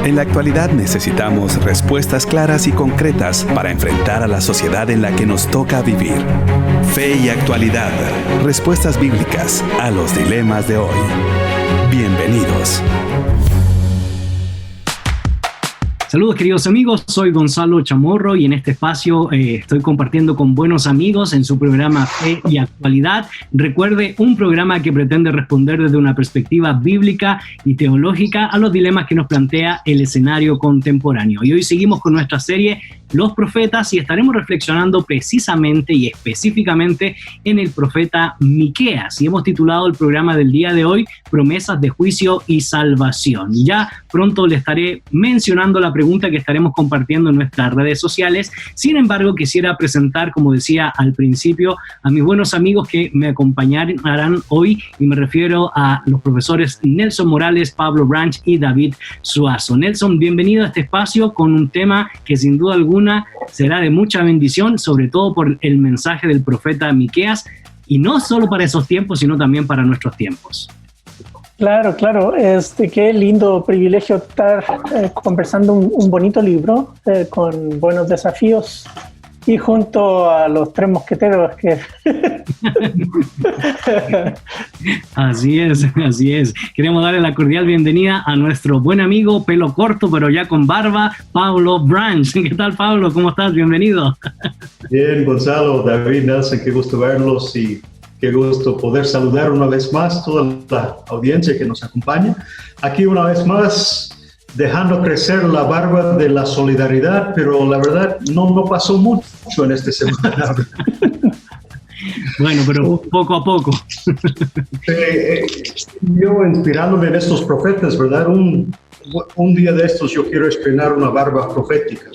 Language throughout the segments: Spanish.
En la actualidad necesitamos respuestas claras y concretas para enfrentar a la sociedad en la que nos toca vivir. Fe y actualidad. Respuestas bíblicas a los dilemas de hoy. Bienvenidos. Saludos queridos amigos, soy Gonzalo Chamorro y en este espacio estoy compartiendo con buenos amigos en su programa Fe y Actualidad. Recuerde, un programa que pretende responder desde una perspectiva bíblica y teológica a los dilemas que nos plantea el escenario contemporáneo. Y hoy seguimos con nuestra serie Los Profetas y estaremos reflexionando precisamente y específicamente en el profeta Miqueas. Y hemos titulado el programa del día de hoy Promesas de Juicio y Salvación. Y ya pronto le estaré mencionando la pregunta que estaremos compartiendo en nuestras redes sociales. Sin embargo, quisiera presentar, como decía al principio, a mis buenos amigos que me acompañarán hoy, y me refiero a los profesores Nelson Morales, Pablo Branch y David Suazo. Nelson, bienvenido a este espacio con un tema que sin duda alguna será de mucha bendición, sobre todo por el mensaje del profeta Miqueas, y no solo para esos tiempos, sino también para nuestros tiempos. Claro. Qué lindo privilegio estar conversando un bonito libro con buenos desafíos y junto a los tres mosqueteros que... Así es. Queremos darle la cordial bienvenida a nuestro buen amigo, pelo corto pero ya con barba, Pablo Branch. ¿Qué tal, Pablo? ¿Cómo estás? Bienvenido. Bien, Gonzalo, David, Nelson, qué gusto verlos y qué gusto poder saludar una vez más toda la audiencia que nos acompaña. Aquí una vez más, dejando crecer la barba de la solidaridad, pero la verdad no pasó mucho en esta semana. Bueno, pero poco a poco. Yo inspirándome en estos profetas, ¿verdad? Un día de estos yo quiero estrenar una barba profética.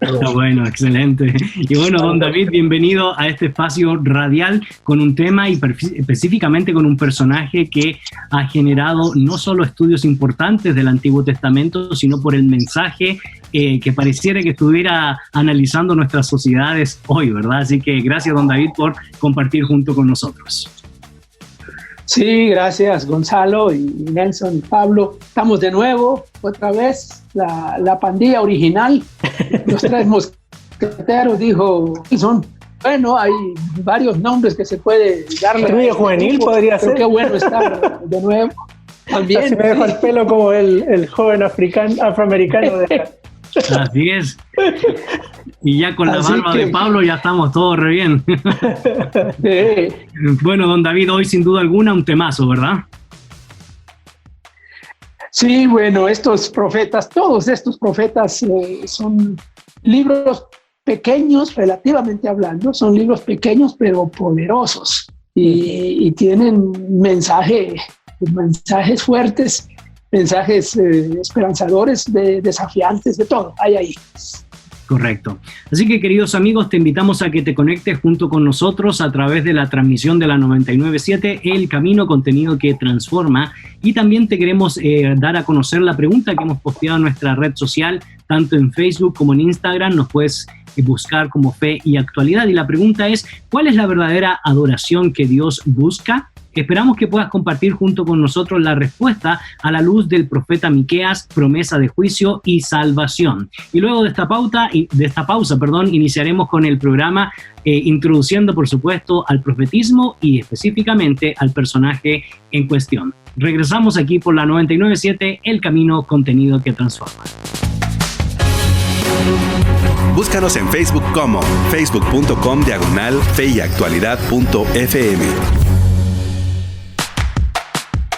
Está bueno, excelente. Y bueno, don David, bienvenido a este espacio radial con un tema y específicamente con un personaje que ha generado no solo estudios importantes del Antiguo Testamento, sino por el mensaje que pareciera que estuviera analizando nuestras sociedades hoy, ¿verdad? Así que gracias, don David, por compartir junto con nosotros. Sí, gracias Gonzalo y Nelson y Pablo. Estamos de nuevo, otra vez, la pandilla original, los tres mosqueteros, dijo Nelson. Bueno, hay varios nombres que se puede darle. Trío juvenil podría ser. Qué bueno estar de nuevo. También. Así me dejo el pelo como el joven afroamericano de... Así es. Y ya con la barba de Pablo ya estamos todos re bien. Sí. Bueno, don David, hoy sin duda alguna un temazo, ¿verdad? Sí, bueno, estos profetas, todos estos profetas son libros pequeños, relativamente hablando, son libros pequeños pero poderosos y tienen mensajes fuertes, mensajes esperanzadores, desafiantes, de todo, hay ahí. Correcto. Así que, queridos amigos, te invitamos a que te conectes junto con nosotros a través de la transmisión de la 99.7, El Camino, contenido que transforma. Y también te queremos dar a conocer la pregunta que hemos posteado en nuestra red social, tanto en Facebook como en Instagram. Nos puedes buscar como Fe y Actualidad. Y la pregunta es, ¿cuál es la verdadera adoración que Dios busca? Esperamos que puedas compartir junto con nosotros la respuesta a la luz del profeta Miqueas, promesa de juicio y salvación. Y luego de esta pausa, iniciaremos con el programa introduciendo, por supuesto, al profetismo y específicamente al personaje en cuestión. Regresamos aquí por la 99.7, El Camino, contenido que transforma. Búscanos en Facebook como facebook.com/feyactualidad.fm.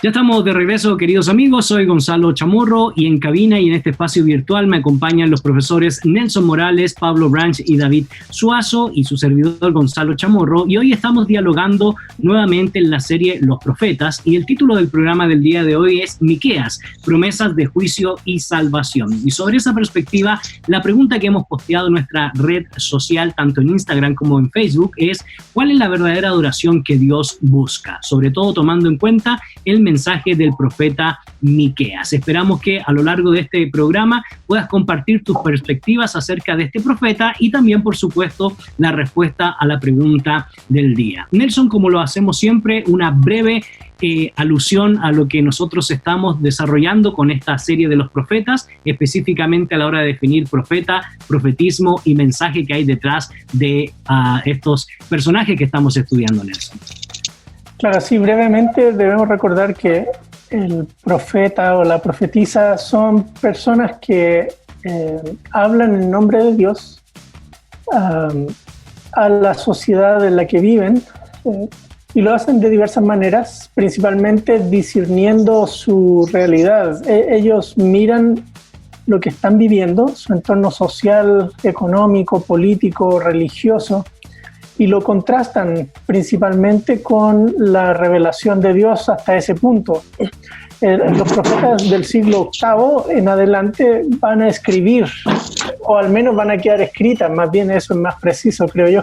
Ya estamos de regreso, queridos amigos. Soy Gonzalo Chamorro y en cabina y en este espacio virtual me acompañan los profesores Nelson Morales, Pablo Branch y David Suazo y su servidor Gonzalo Chamorro. Y hoy estamos dialogando nuevamente en la serie Los Profetas y el título del programa del día de hoy es Miqueas, promesas de juicio y salvación. Y sobre esa perspectiva, la pregunta que hemos posteado en nuestra red social, tanto en Instagram como en Facebook, es ¿cuál es la verdadera adoración que Dios busca? Sobre todo tomando en cuenta el mensaje del profeta Miqueas. Esperamos que a lo largo de este programa puedas compartir tus perspectivas acerca de este profeta y también, por supuesto, la respuesta a la pregunta del día. Nelson, como lo hacemos siempre, una breve alusión a lo que nosotros estamos desarrollando con esta serie de los profetas, específicamente a la hora de definir profeta, profetismo y mensaje que hay detrás de estos personajes que estamos estudiando, Nelson. Claro, sí, brevemente debemos recordar que el profeta o la profetisa son personas que hablan en nombre de Dios a la sociedad en la que viven, y lo hacen de diversas maneras, principalmente discerniendo su realidad. Ellos miran lo que están viviendo, su entorno social, económico, político, religioso, y lo contrastan principalmente con la revelación de Dios hasta ese punto. Los profetas del siglo VIII en adelante van a escribir, o al menos van a quedar escritas, más bien eso es más preciso, creo yo,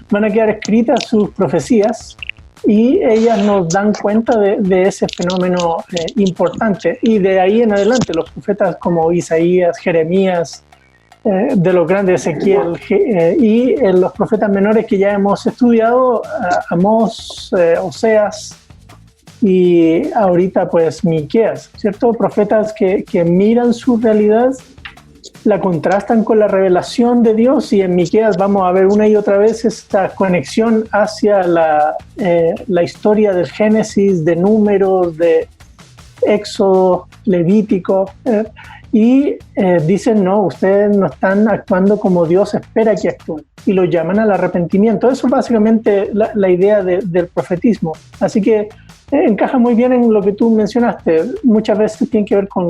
van a quedar escritas sus profecías, y ellas nos dan cuenta de ese fenómeno importante. Y de ahí en adelante, los profetas como Isaías, Jeremías, de los grandes Ezequiel, y los profetas menores que ya hemos estudiado, Amós, Oseas, y ahorita pues Miqueas, ¿cierto? Profetas que miran su realidad, la contrastan con la revelación de Dios, y en Miqueas vamos a ver una y otra vez esta conexión hacia la historia del Génesis, de Números, de Éxodo, Levítico, y dicen, no, ustedes no están actuando como Dios espera que actúen, y lo llaman al arrepentimiento. Eso es básicamente la idea del profetismo. Así que encaja muy bien en lo que tú mencionaste. Muchas veces tiene que ver con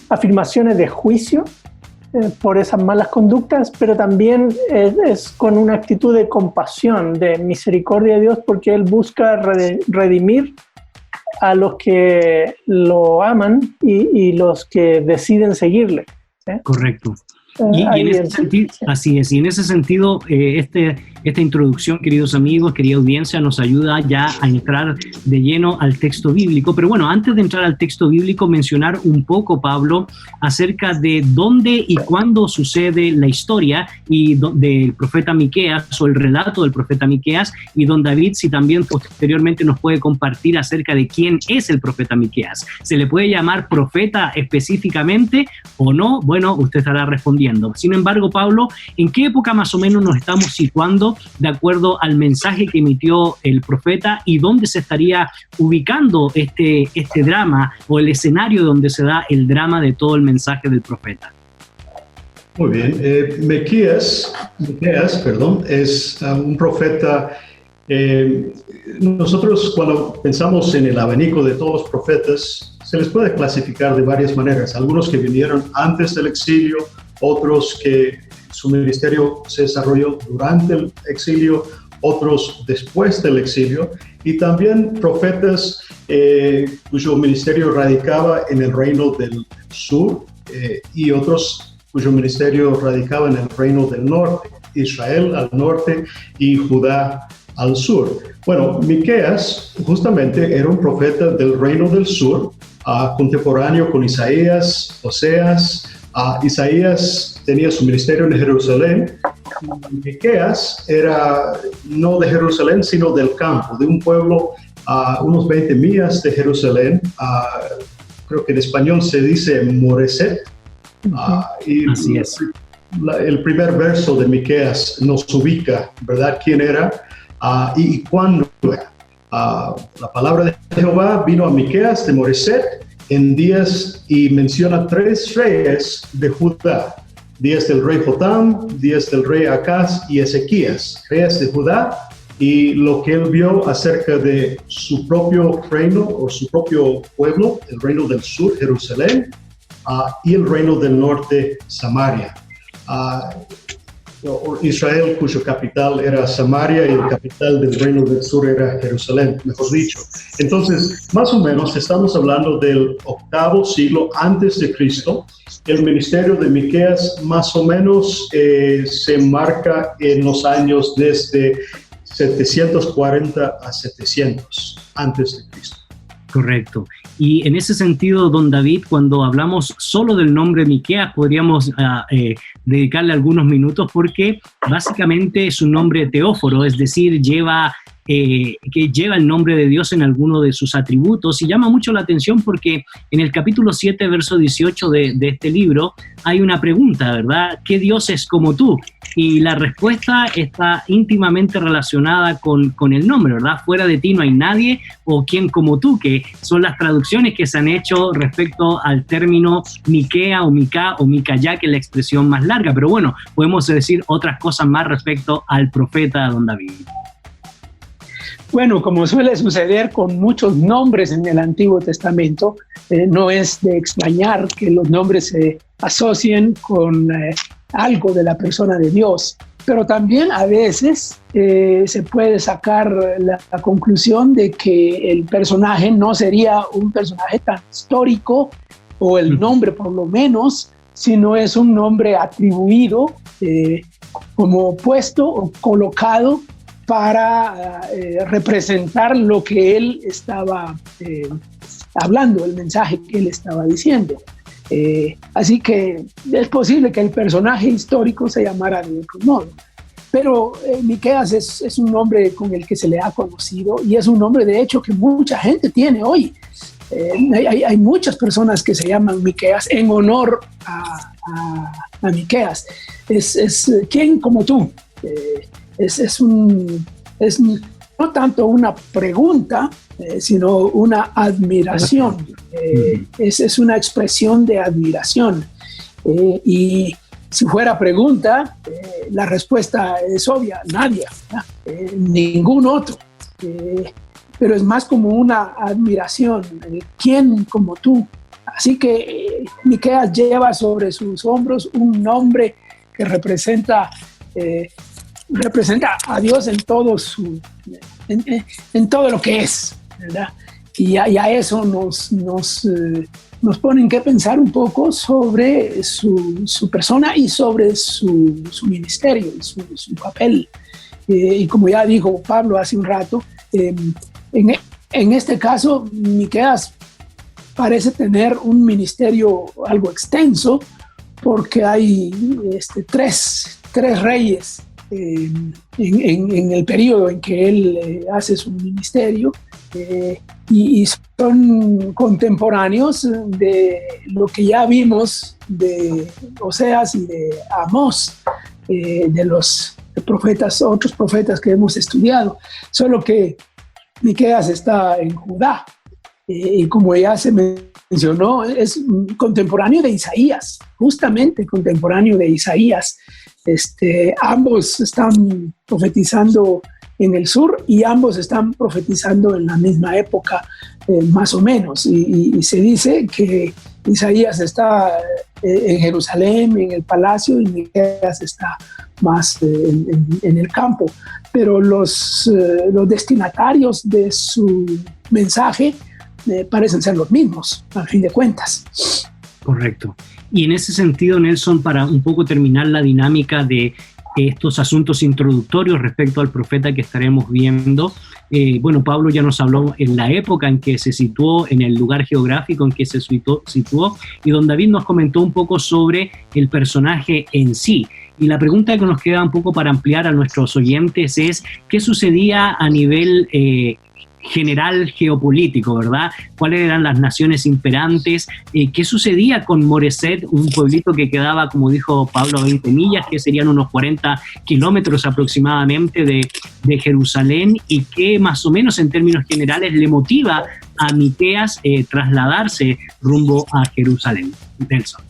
afirmaciones de juicio por esas malas conductas, pero también es con una actitud de compasión, de misericordia de Dios, porque Él busca redimir a los que lo aman y los que deciden seguirle. Correcto. Y en ese sentido, así es, y en ese sentido, esta introducción, queridos amigos, querida audiencia, nos ayuda ya a entrar de lleno al texto bíblico. Pero bueno, antes de entrar al texto bíblico, mencionar un poco, Pablo, acerca de dónde y cuándo sucede la historia del profeta Miqueas, o el relato del profeta Miqueas, y don David, si también posteriormente nos puede compartir acerca de quién es el profeta Miqueas. ¿Se le puede llamar profeta específicamente o no? Bueno, usted estará respondiendo. Sin embargo, Pablo, ¿en qué época más o menos nos estamos situando de acuerdo al mensaje que emitió el profeta, y dónde se estaría ubicando este drama, o el escenario donde se da el drama de todo el mensaje del profeta? Muy bien. Miqueas, es un profeta. Nosotros, cuando pensamos en el abanico de todos los profetas, se les puede clasificar de varias maneras. Algunos que vinieron antes del exilio, otros que su ministerio se desarrolló durante el exilio, otros después del exilio, y también profetas cuyo ministerio radicaba en el reino del sur, y otros cuyo ministerio radicaba en el reino del norte, Israel al norte y Judá al sur. Bueno, Miqueas justamente era un profeta del reino del sur, contemporáneo con Isaías, Oseas. Isaías tenía su ministerio en Jerusalén. Miqueas era no de Jerusalén, sino del campo, de un pueblo a unos 20 millas de Jerusalén. Creo que en español se dice Moreset. Y así es. El primer verso de Miqueas nos ubica, ¿verdad?, quién era y cuándo era. La palabra de Jehová vino a Miqueas de Moreset en días, y menciona 3 reyes de Judá: días del rey Jotam, días del rey Acaz y Ezequías, reyes de Judá, y lo que él vio acerca de su propio reino o su propio pueblo, el reino del sur, Jerusalén, y el reino del norte, Samaria. Israel, cuyo capital era Samaria, y el capital del reino del sur era Jerusalén, mejor dicho. Entonces, más o menos estamos hablando del 8º siglo antes de Cristo. El ministerio de Miqueas más o menos se marca en los años desde 740 a 700 antes de Cristo. Correcto. Y en ese sentido, don David, cuando hablamos solo del nombre Miqueas, podríamos dedicarle algunos minutos, porque básicamente es un nombre teóforo, es decir, lleva que lleva el nombre de Dios en alguno de sus atributos, y llama mucho la atención porque en el capítulo 7, verso 18 de este libro hay una pregunta, ¿verdad? ¿Qué Dios es como tú? Y la respuesta está íntimamente relacionada con el nombre, ¿verdad? Fuera de ti no hay nadie, o quién como tú, que son las traducciones que se han hecho respecto al término Miquea o Mica o Micayá, que es la expresión más larga. Pero bueno, podemos decir otras cosas más respecto al profeta don David. Bueno, como suele suceder con muchos nombres en el Antiguo Testamento, no es de extrañar que los nombres se asocien con algo de la persona de Dios, pero también a veces se puede sacar la conclusión de que el personaje no sería un personaje tan histórico, o el nombre por lo menos, sino es un nombre atribuido como puesto o colocado para representar lo que él estaba hablando, el mensaje que él estaba diciendo. Así que es posible que el personaje histórico se llamara de otro modo. Pero Miqueas es un nombre con el que se le ha conocido, y es un nombre de hecho que mucha gente tiene hoy. Hay muchas personas que se llaman Miqueas en honor a Miqueas. Es ¿quién como tú? Es no tanto una pregunta, sino una admiración. Es una expresión de admiración. Y si fuera pregunta, la respuesta es obvia: nadie, ningún otro. Pero es más como una admiración. ¿Quién como tú? Así que Miqueas lleva sobre sus hombros un nombre que representa a Dios en todo en todo lo que es, ¿verdad? Y a eso nos ponen que pensar un poco sobre su persona y sobre su ministerio y su papel. Y como ya dijo Pablo hace un rato, en este caso Miqueas parece tener un ministerio algo extenso, porque hay tres reyes en el periodo en que él hace su ministerio, y son contemporáneos de lo que ya vimos de Oseas y de Amós, de los profetas, otros profetas que hemos estudiado, solo que Miqueas está en Judá, y como ya se mencionó, es contemporáneo de Isaías, justamente contemporáneo de Isaías. Ambos están profetizando en el sur, y ambos están profetizando en la misma época, más o menos, y se dice que Isaías está en Jerusalén, en el palacio, y Miqueas está más en el campo, pero los destinatarios de su mensaje parecen ser los mismos, a fin de cuentas. Correcto. Y en ese sentido, Nelson, para un poco terminar la dinámica de estos asuntos introductorios respecto al profeta que estaremos viendo, bueno, Pablo ya nos habló en la época en que se situó, en el lugar geográfico en que se situó, y don David nos comentó un poco sobre el personaje en sí. Y la pregunta que nos queda un poco para ampliar a nuestros oyentes es: ¿qué sucedía a nivel general geopolítico, verdad? ¿Cuáles eran las naciones imperantes? ¿Qué sucedía con Moreset, un pueblito que quedaba, como dijo Pablo, a 20 millas, que serían unos 40 kilómetros aproximadamente de Jerusalén? ¿Y qué más o menos en términos generales le motiva a Miqueas trasladarse rumbo a Jerusalén? Nelson.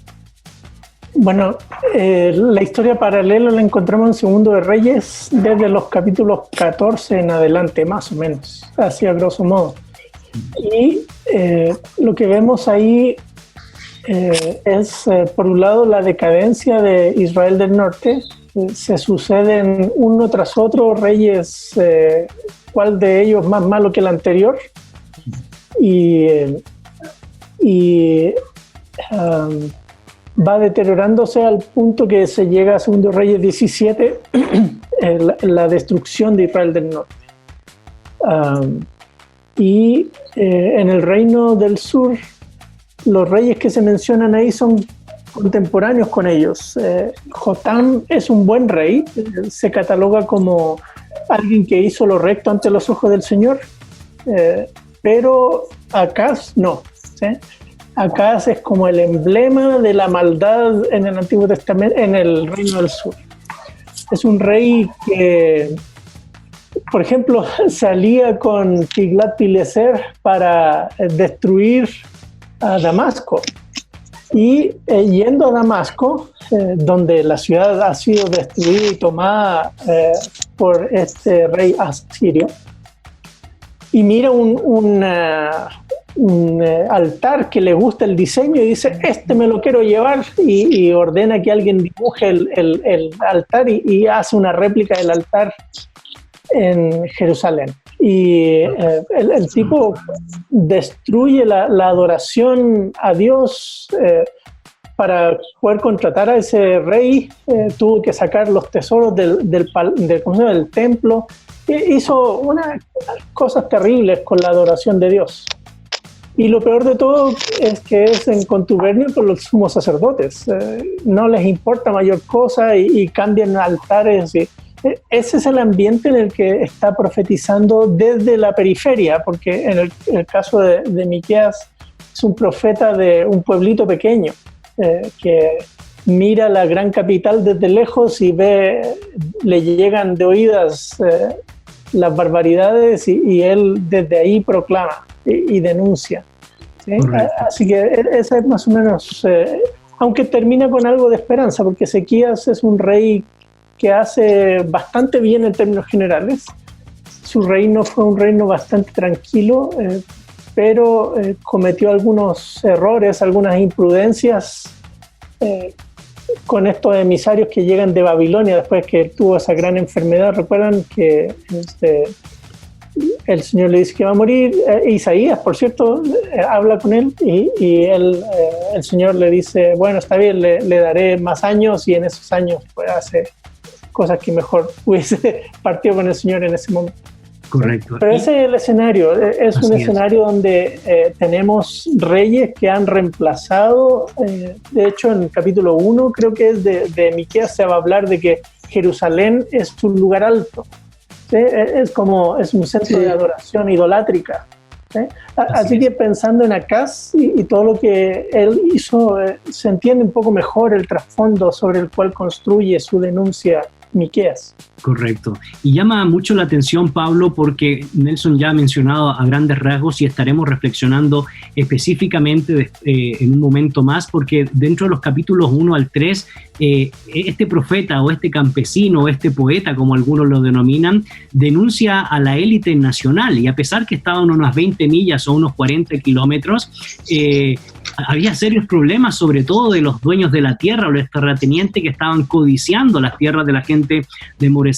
Bueno, la historia paralela la encontramos en 2 de Reyes desde los capítulos 14 en adelante, más o menos, así a grosso modo. Y lo que vemos ahí es, por un lado, la decadencia de Israel del Norte. Se suceden uno tras otro reyes, cuál de ellos más malo que el anterior. Va deteriorándose al punto que se llega a 2 Reyes 17, la destrucción de Israel del Norte. En el reino del sur, los reyes que se mencionan ahí son contemporáneos con ellos. Jotam es un buen rey, se cataloga como alguien que hizo lo recto ante los ojos del Señor, pero Acaz no, ¿sí? Acaz es como el emblema de la maldad en el Antiguo Testamento, en el Reino del Sur. Es un rey que, por ejemplo, salía con Tiglat-Pileser para destruir a Damasco. Y yendo a Damasco, donde la ciudad ha sido destruida y tomada por este rey asirio, y mira un altar que le gusta el diseño y dice, me lo quiero llevar, y ordena que alguien dibuje el altar y hace una réplica del altar en Jerusalén. Y el tipo destruye la adoración a Dios. Para poder contratar a ese rey, tuvo que sacar los tesoros del templo. Hizo unas cosas terribles con la adoración de Dios. Y lo peor de todo es que es en contubernio con los sumos sacerdotes. No les importa mayor cosa y cambian altares. Ese es el ambiente en el que está profetizando desde la periferia, porque en el caso de Miqueas es un profeta de un pueblito pequeño que mira la gran capital desde lejos y le llegan de oídas las barbaridades y él desde ahí proclama y denuncia, ¿sí? Así que esa es más o menos, aunque termina con algo de esperanza, porque Ezequías es un rey que hace bastante bien en términos generales. Su reino fue un reino bastante tranquilo, pero cometió algunos errores, algunas imprudencias con estos emisarios que llegan de Babilonia después que tuvo esa gran enfermedad. Recuerdan que el Señor le dice que va a morir. Isaías, por cierto, habla con él y el Señor le dice, bueno, está bien, le daré más años, y en esos años pues hace cosas que mejor hubiese partido con el Señor en ese momento. Correcto. Pero ese es el escenario, es un escenario donde tenemos reyes que han reemplazado, de hecho en el capítulo 1 creo que es de Miqueas, se va a hablar de que Jerusalén es un lugar alto, ¿sí? Es un centro de adoración idolátrica, ¿sí? Así que pensando en Acaz y todo lo que él hizo, se entiende un poco mejor el trasfondo sobre el cual construye su denuncia Miqueas. Correcto. Y llama mucho la atención, Pablo, porque Nelson ya ha mencionado a grandes rasgos y estaremos reflexionando específicamente en un momento más, porque dentro de los capítulos 1 al 3, este profeta o este campesino o este poeta, como algunos lo denominan, denuncia a la élite nacional, y a pesar que estaban unas 20 millas o unos 40 kilómetros, había serios problemas, sobre todo de los dueños de la tierra o los terratenientes que estaban codiciando las tierras de la gente de Moreset.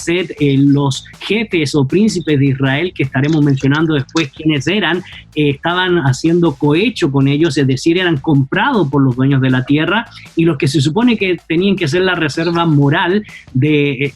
Los jefes o príncipes de Israel, que estaremos mencionando después quiénes eran, estaban haciendo cohecho con ellos, es decir, eran comprados por los dueños de la tierra, y los que se supone que tenían que ser la reserva moral de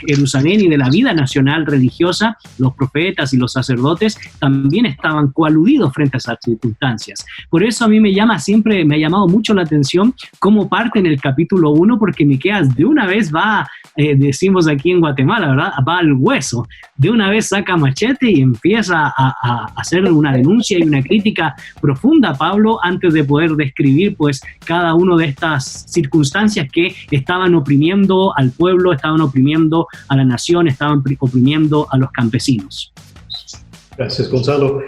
Jerusalén y de la vida nacional religiosa, los profetas y los sacerdotes, también estaban coaludidos frente a esas circunstancias. Por eso a mí siempre me ha llamado mucho la atención cómo parte en el capítulo 1, porque Miqueas de una vez va, decimos aquí en Guatemala, ¿verdad? Va al hueso, de una vez saca machete y empieza a hacer una denuncia y una crítica profunda a Pablo, antes de poder describir pues cada una de estas circunstancias que estaban oprimiendo al pueblo, estaban oprimiendo a la nación, estaban oprimiendo a los campesinos. Gracias, Gonzalo.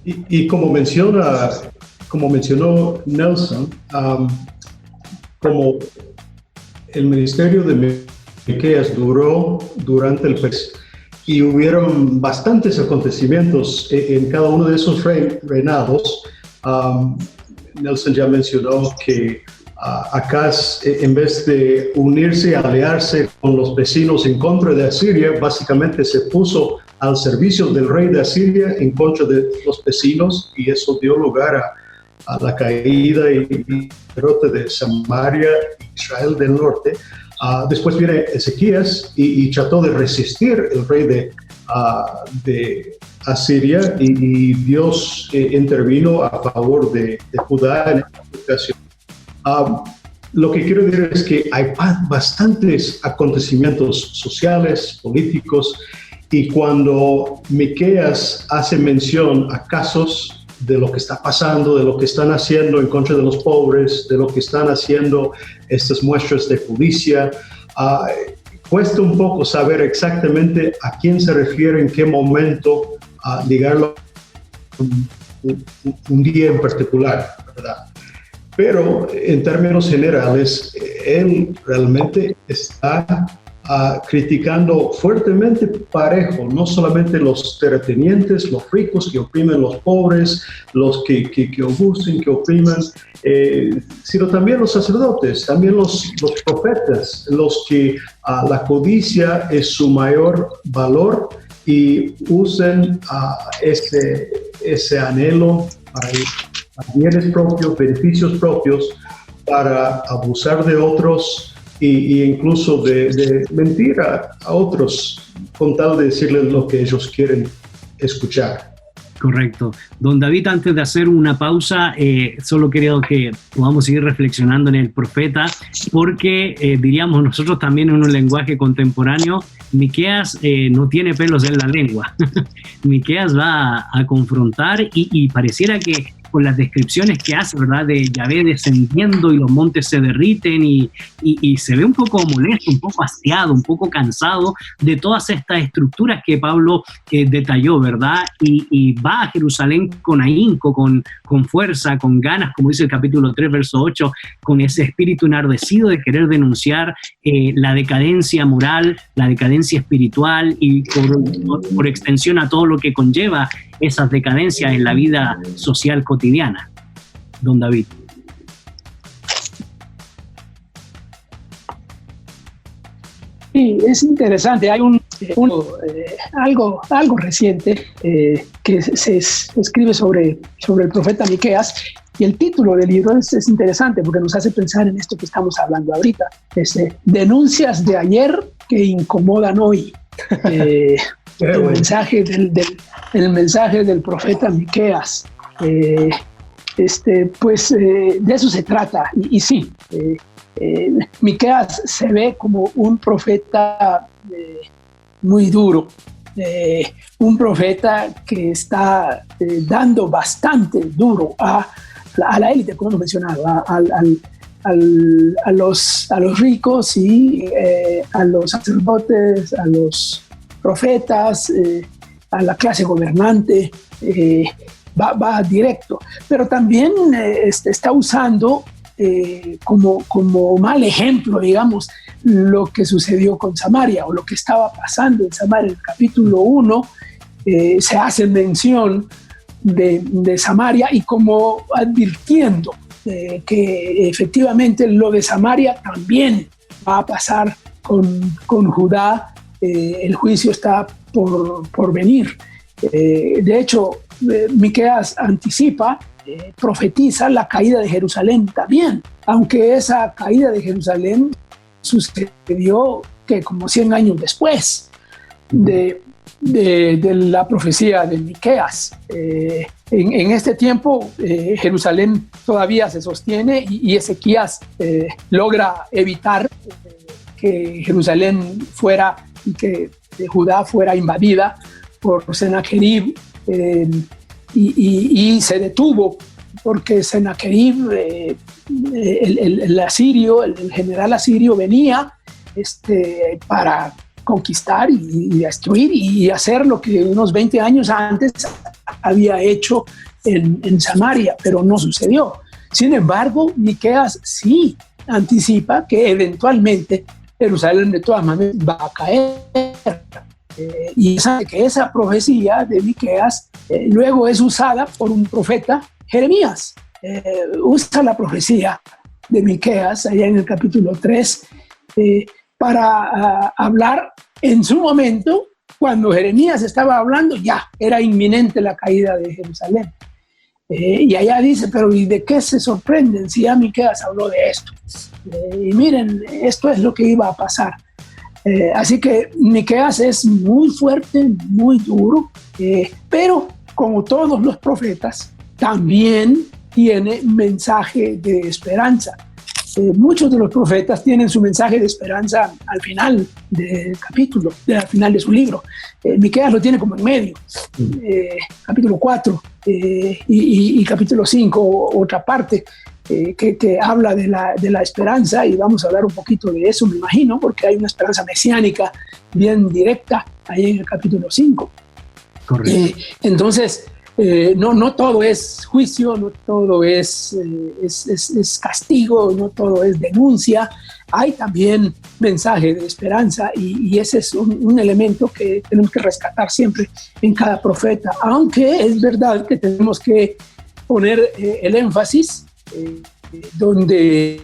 Y como mencionó Nelson, como el ministerio de Miqueas duró durante el periodo, y hubieron bastantes acontecimientos en cada uno de esos reinados. Nelson ya mencionó que Acaz, en vez de unirse y aliarse con los vecinos en contra de Asiria, básicamente se puso al servicio del rey de Asiria en contra de los vecinos, y eso dio lugar a la caída y derrota de Samaria e Israel del norte. Después viene Ezequías y trató de resistir el rey de Asiria, y Dios intervino a favor de Judá en esta ocasión. Lo que quiero decir es que hay bastantes acontecimientos sociales, políticos, Y cuando Miqueas hace mención a casos de lo que está pasando, de lo que están haciendo en contra de los pobres, de lo que están haciendo estas muestras de codicia, cuesta un poco saber exactamente a quién se refiere, en qué momento, ligarlo a un día en particular, ¿verdad? Pero en términos generales, él realmente está criticando fuertemente parejo, no solamente los terratenientes, los ricos que oprimen los pobres, los que abusen, que opriman, sino también los sacerdotes, también los profetas, los que la codicia es su mayor valor y usen ese anhelo para bienes propios, beneficios propios, para abusar de otros y incluso de mentir a otros con tal de decirles lo que ellos quieren escuchar. Correcto. Don David, antes de hacer una pausa, solo quería que podamos seguir reflexionando en el profeta, porque diríamos nosotros también en un lenguaje contemporáneo, Miqueas no tiene pelos en la lengua. Miqueas va a confrontar y pareciera que con las descripciones que hace, ¿verdad?, de Yahvé descendiendo y los montes se derriten y se ve un poco molesto, un poco hastiado, un poco cansado de todas estas estructuras que Pablo detalló, ¿verdad? Y va a Jerusalén con ahínco, con fuerza, con ganas, como dice el capítulo 3, verso 8, con ese espíritu enardecido de querer denunciar la decadencia moral, la decadencia espiritual y por extensión a todo lo que conlleva esas decadencias en la vida social cotidiana. Don David. Sí, es interesante. Hay algo reciente que se escribe sobre el profeta Miqueas, y el título del libro es interesante porque nos hace pensar en esto que estamos hablando ahorita. Denuncias de ayer que incomodan hoy. El mensaje del profeta Miqueas. Pues de eso se trata. Y sí, Miqueas se ve como un profeta muy duro, un profeta que está dando bastante duro a la élite, como hemos mencionado, a los ricos y a los sacerdotes, a los profetas, a la clase gobernante, va directo, pero también está usando como mal ejemplo, digamos, lo que sucedió con Samaria o lo que estaba pasando en Samaria. En el capítulo 1 se hace mención de Samaria y como advirtiendo que efectivamente lo de Samaria también va a pasar con Judá. El juicio está por venir. De hecho, Miqueas anticipa, profetiza la caída de Jerusalén también, aunque esa caída de Jerusalén sucedió que como 100 años después de la profecía de Miqueas. En este tiempo Jerusalén todavía se sostiene y Ezequías logra evitar que Jerusalén fuera y que Judá fuera invadida por Sennacherib, y se detuvo porque Sennacherib, el asirio, el general asirio, venía para conquistar y destruir y hacer lo que unos 20 años antes había hecho en Samaria, pero no sucedió. Sin embargo, Miqueas sí anticipa que eventualmente Jerusalén de todas maneras va a caer. Y sabe que esa profecía de Miqueas luego es usada por un profeta, Jeremías. Usa la profecía de Miqueas allá en el capítulo 3 para hablar en su momento, cuando Jeremías estaba hablando, ya era inminente la caída de Jerusalén. Y allá dice, pero ¿y de qué se sorprenden si ya Miqueas habló de esto? Y miren, esto es lo que iba a pasar. Así que Miqueas es muy fuerte, muy duro, pero como todos los profetas, también tiene mensaje de esperanza. muchos de los profetas tienen su mensaje de esperanza al final del capítulo, al final de su libro. Miqueas lo tiene como en medio, capítulo 4 y capítulo 5, otra parte que habla de la esperanza, y vamos a hablar un poquito de eso, me imagino, porque hay una esperanza mesiánica bien directa ahí en el capítulo 5. Correcto. Entonces, no todo es juicio, no todo es castigo, no todo es denuncia. Hay también mensaje de esperanza, y ese es un elemento que tenemos que rescatar siempre en cada profeta, aunque es verdad que tenemos que poner el énfasis donde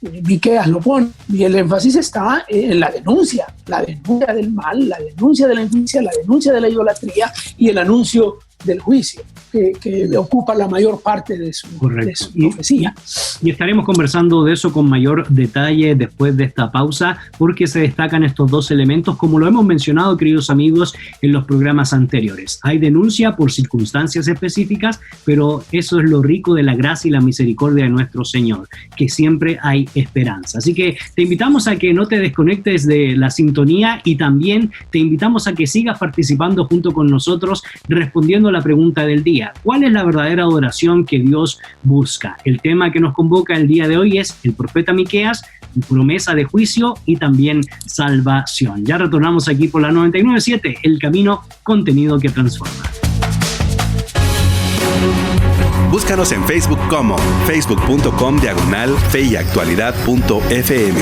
Miqueas lo pone, y el énfasis está en la denuncia del mal, la denuncia de la injusticia, la denuncia de la idolatría y el anuncio del juicio, que ocupa la mayor parte de su profecía. Y estaremos conversando de eso con mayor detalle después de esta pausa, porque se destacan estos dos elementos, como lo hemos mencionado, queridos amigos, en los programas anteriores. Hay denuncia por circunstancias específicas, pero eso es lo rico de la gracia y la misericordia de nuestro Señor, que siempre hay esperanza. Así que te invitamos a que no te desconectes de la sintonía, y también te invitamos a que sigas participando junto con nosotros, respondiendo a la pregunta del día: ¿cuál es la verdadera adoración que Dios busca? El tema que nos convoca el día de hoy es el profeta Miqueas, promesa de juicio y también salvación. Ya retornamos aquí por la 99.7, El Camino, contenido que transforma. Búscanos en Facebook como facebook.com/feyactualidad.fm.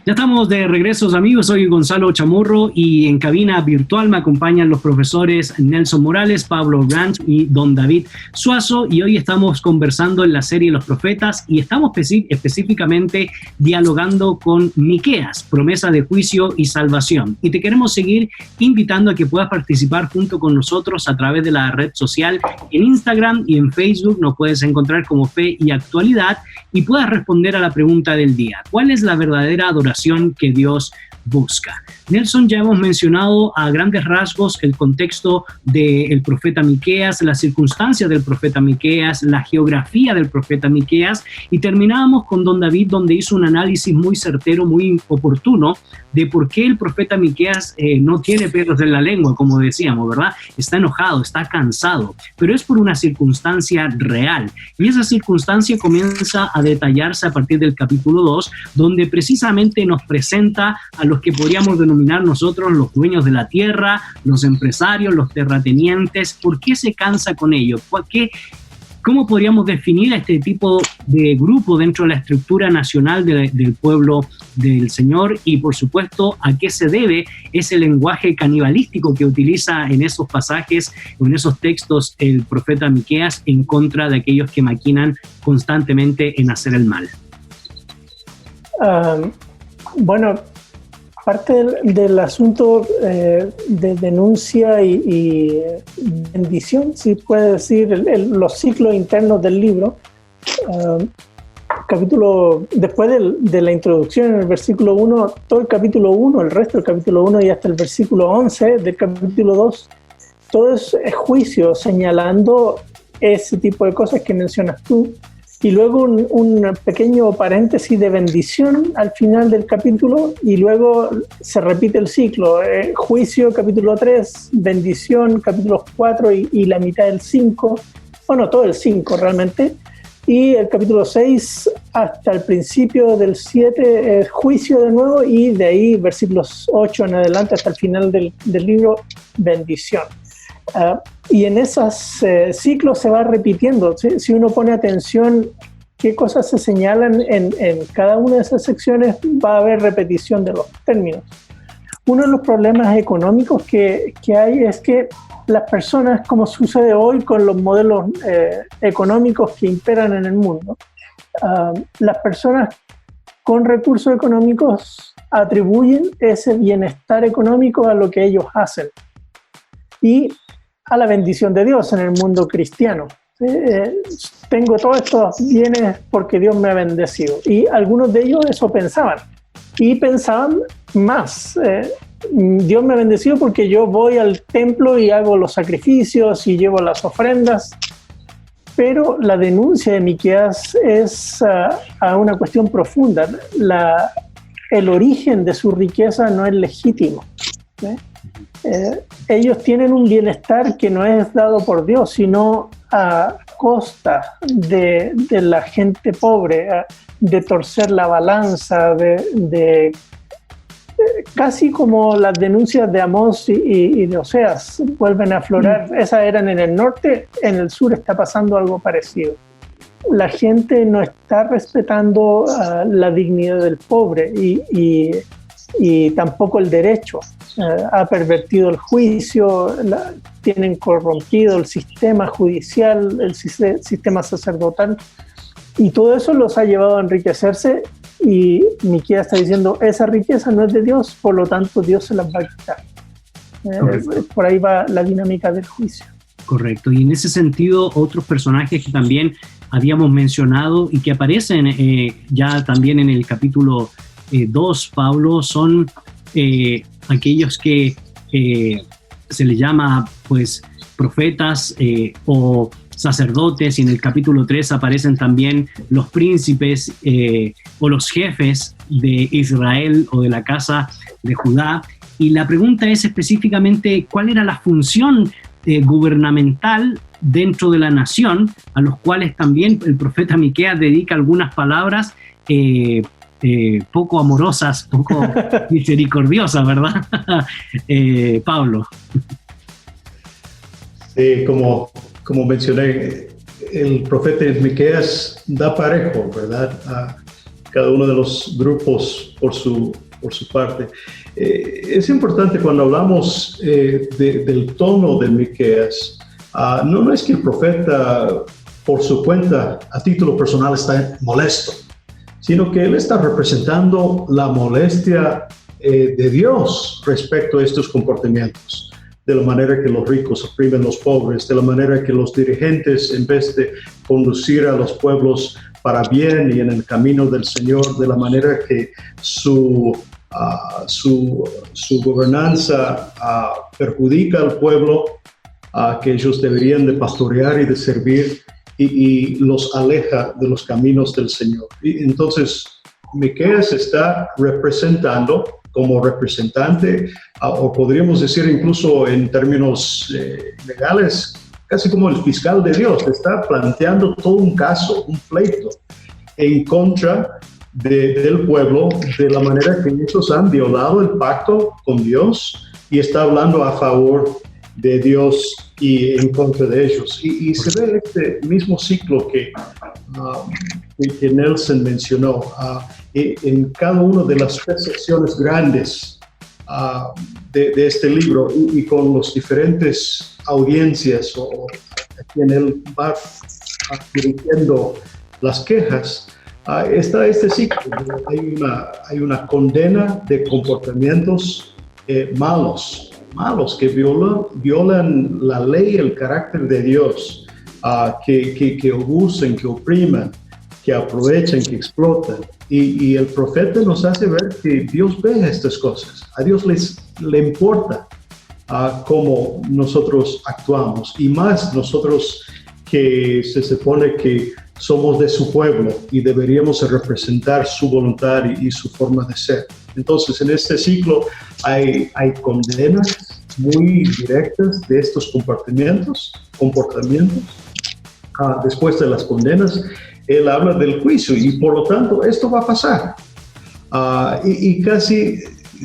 Ya estamos de regreso, amigos. Soy Gonzalo Chamorro, y en cabina virtual me acompañan los profesores Nelson Morales, Pablo Branch y don David Suazo, y hoy estamos conversando en la serie Los Profetas, y estamos específicamente dialogando con Miqueas, promesa de juicio y salvación. Y te queremos seguir invitando a que puedas participar junto con nosotros a través de la red social. En Instagram y en Facebook nos puedes encontrar como Fe y Actualidad, y puedas responder a la pregunta del día: ¿cuál es la verdadera adoración que Dios busca? Nelson, ya hemos mencionado a grandes rasgos el contexto del profeta Miqueas, las circunstancias del profeta Miqueas, la geografía del profeta Miqueas, y terminábamos con don David, donde hizo un análisis muy certero, muy oportuno, de por qué el profeta Miqueas no tiene pelos en la lengua, como decíamos, ¿verdad? Está enojado, está cansado, pero es por una circunstancia real, y esa circunstancia comienza a detallarse a partir del capítulo 2, donde precisamente nos presenta a los que podríamos denominar nosotros los dueños de la tierra, los empresarios, los terratenientes. ¿Por qué se cansa con ellos? ¿Cómo podríamos definir a este tipo de grupo dentro de la estructura nacional del pueblo del Señor? Y por supuesto, ¿a qué se debe ese lenguaje canibalístico que utiliza en esos pasajes o en esos textos el profeta Miqueas en contra de aquellos que maquinan constantemente en hacer el mal? Bueno, parte del asunto de denuncia y bendición, si puede decir, los ciclos internos del libro. Después de la introducción en el versículo 1, todo el capítulo 1, el resto del capítulo 1 y hasta el versículo 11 del capítulo 2, todo es juicio, señalando ese tipo de cosas que mencionas tú. Y luego un pequeño paréntesis de bendición al final del capítulo, y luego se repite el ciclo. Juicio, capítulo 3, bendición, capítulo 4 y la mitad del 5, bueno, todo el 5 realmente, y el capítulo 6 hasta el principio del 7 es juicio de nuevo, y de ahí versículos 8 en adelante hasta el final del libro, bendición. Y en esos ciclos se va repitiendo. Si uno pone atención qué cosas se señalan en cada una de esas secciones, va a haber repetición de los términos. Uno de los problemas económicos que hay es que las personas, como sucede hoy con los modelos económicos que imperan en el mundo, las personas con recursos económicos atribuyen ese bienestar económico a lo que ellos hacen y a la bendición de Dios en el mundo cristiano. Tengo todos estos bienes porque Dios me ha bendecido. Y algunos de ellos eso pensaban. Y pensaban más. Dios me ha bendecido porque yo voy al templo y hago los sacrificios y llevo las ofrendas. Pero la denuncia de Miqueas es a una cuestión profunda. El origen de su riqueza no es legítimo. Ellos tienen un bienestar que no es dado por Dios, sino a costa de la gente pobre, de torcer la balanza, de casi como las denuncias de Amós y de Oseas vuelven a aflorar. Esas eran en el norte, en el sur está pasando algo parecido. La gente no está respetando la dignidad del pobre y tampoco el derecho. Ha pervertido el juicio, tienen corrompido el sistema judicial, el sistema sacerdotal, y todo eso los ha llevado a enriquecerse. Y Miqueas está diciendo, esa riqueza no es de Dios, por lo tanto Dios se las va a quitar. Por ahí va la dinámica del juicio. Correcto, y en ese sentido otros personajes que también habíamos mencionado y que aparecen ya también en el capítulo 2, Pablo, son aquellos que se les llama pues profetas o sacerdotes, y en el capítulo 3 aparecen también los príncipes o los jefes de Israel o de la casa de Judá. Y la pregunta es específicamente cuál era la función gubernamental dentro de la nación, a los cuales también el profeta Miqueas dedica algunas palabras poco amorosas, poco misericordiosas, ¿verdad? Pablo. Sí, como mencioné, el profeta Miqueas da parejo, ¿verdad?, a cada uno de los grupos por su parte. Es importante cuando hablamos del tono de Miqueas, no es que el profeta por su cuenta, a título personal, está molesto, sino que él está representando la molestia de Dios respecto a estos comportamientos. De la manera que los ricos oprimen a los pobres, de la manera que los dirigentes, en vez de conducir a los pueblos para bien y en el camino del Señor, de la manera que su gobernanza perjudica al pueblo que ellos deberían de pastorear y de servir, y los aleja de los caminos del Señor. Y entonces Miqueas está representando, como representante, o podríamos decir incluso en términos legales, casi como el fiscal de Dios, está planteando todo un caso, un pleito en contra del pueblo, de la manera que ellos han violado el pacto con Dios, y está hablando a favor de Dios y en contra de ellos. Y se ve este mismo ciclo que Nelson mencionó en cada una de las tres secciones grandes de este libro, y con los diferentes audiencias o a quien él va dirigiendo las quejas. Está este ciclo. Hay una condena de comportamientos malos que violan la ley, el carácter de Dios, que abusan, que opriman, que aprovechan, que explotan. Y el profeta nos hace ver que Dios ve estas cosas. A Dios le importa cómo nosotros actuamos, y más nosotros que se supone que somos de su pueblo y deberíamos representar su voluntad y su forma de ser. Entonces, en este ciclo hay condenas muy directas de estos comportamientos. Después de las condenas, él habla del juicio, y por lo tanto esto va a pasar. Y casi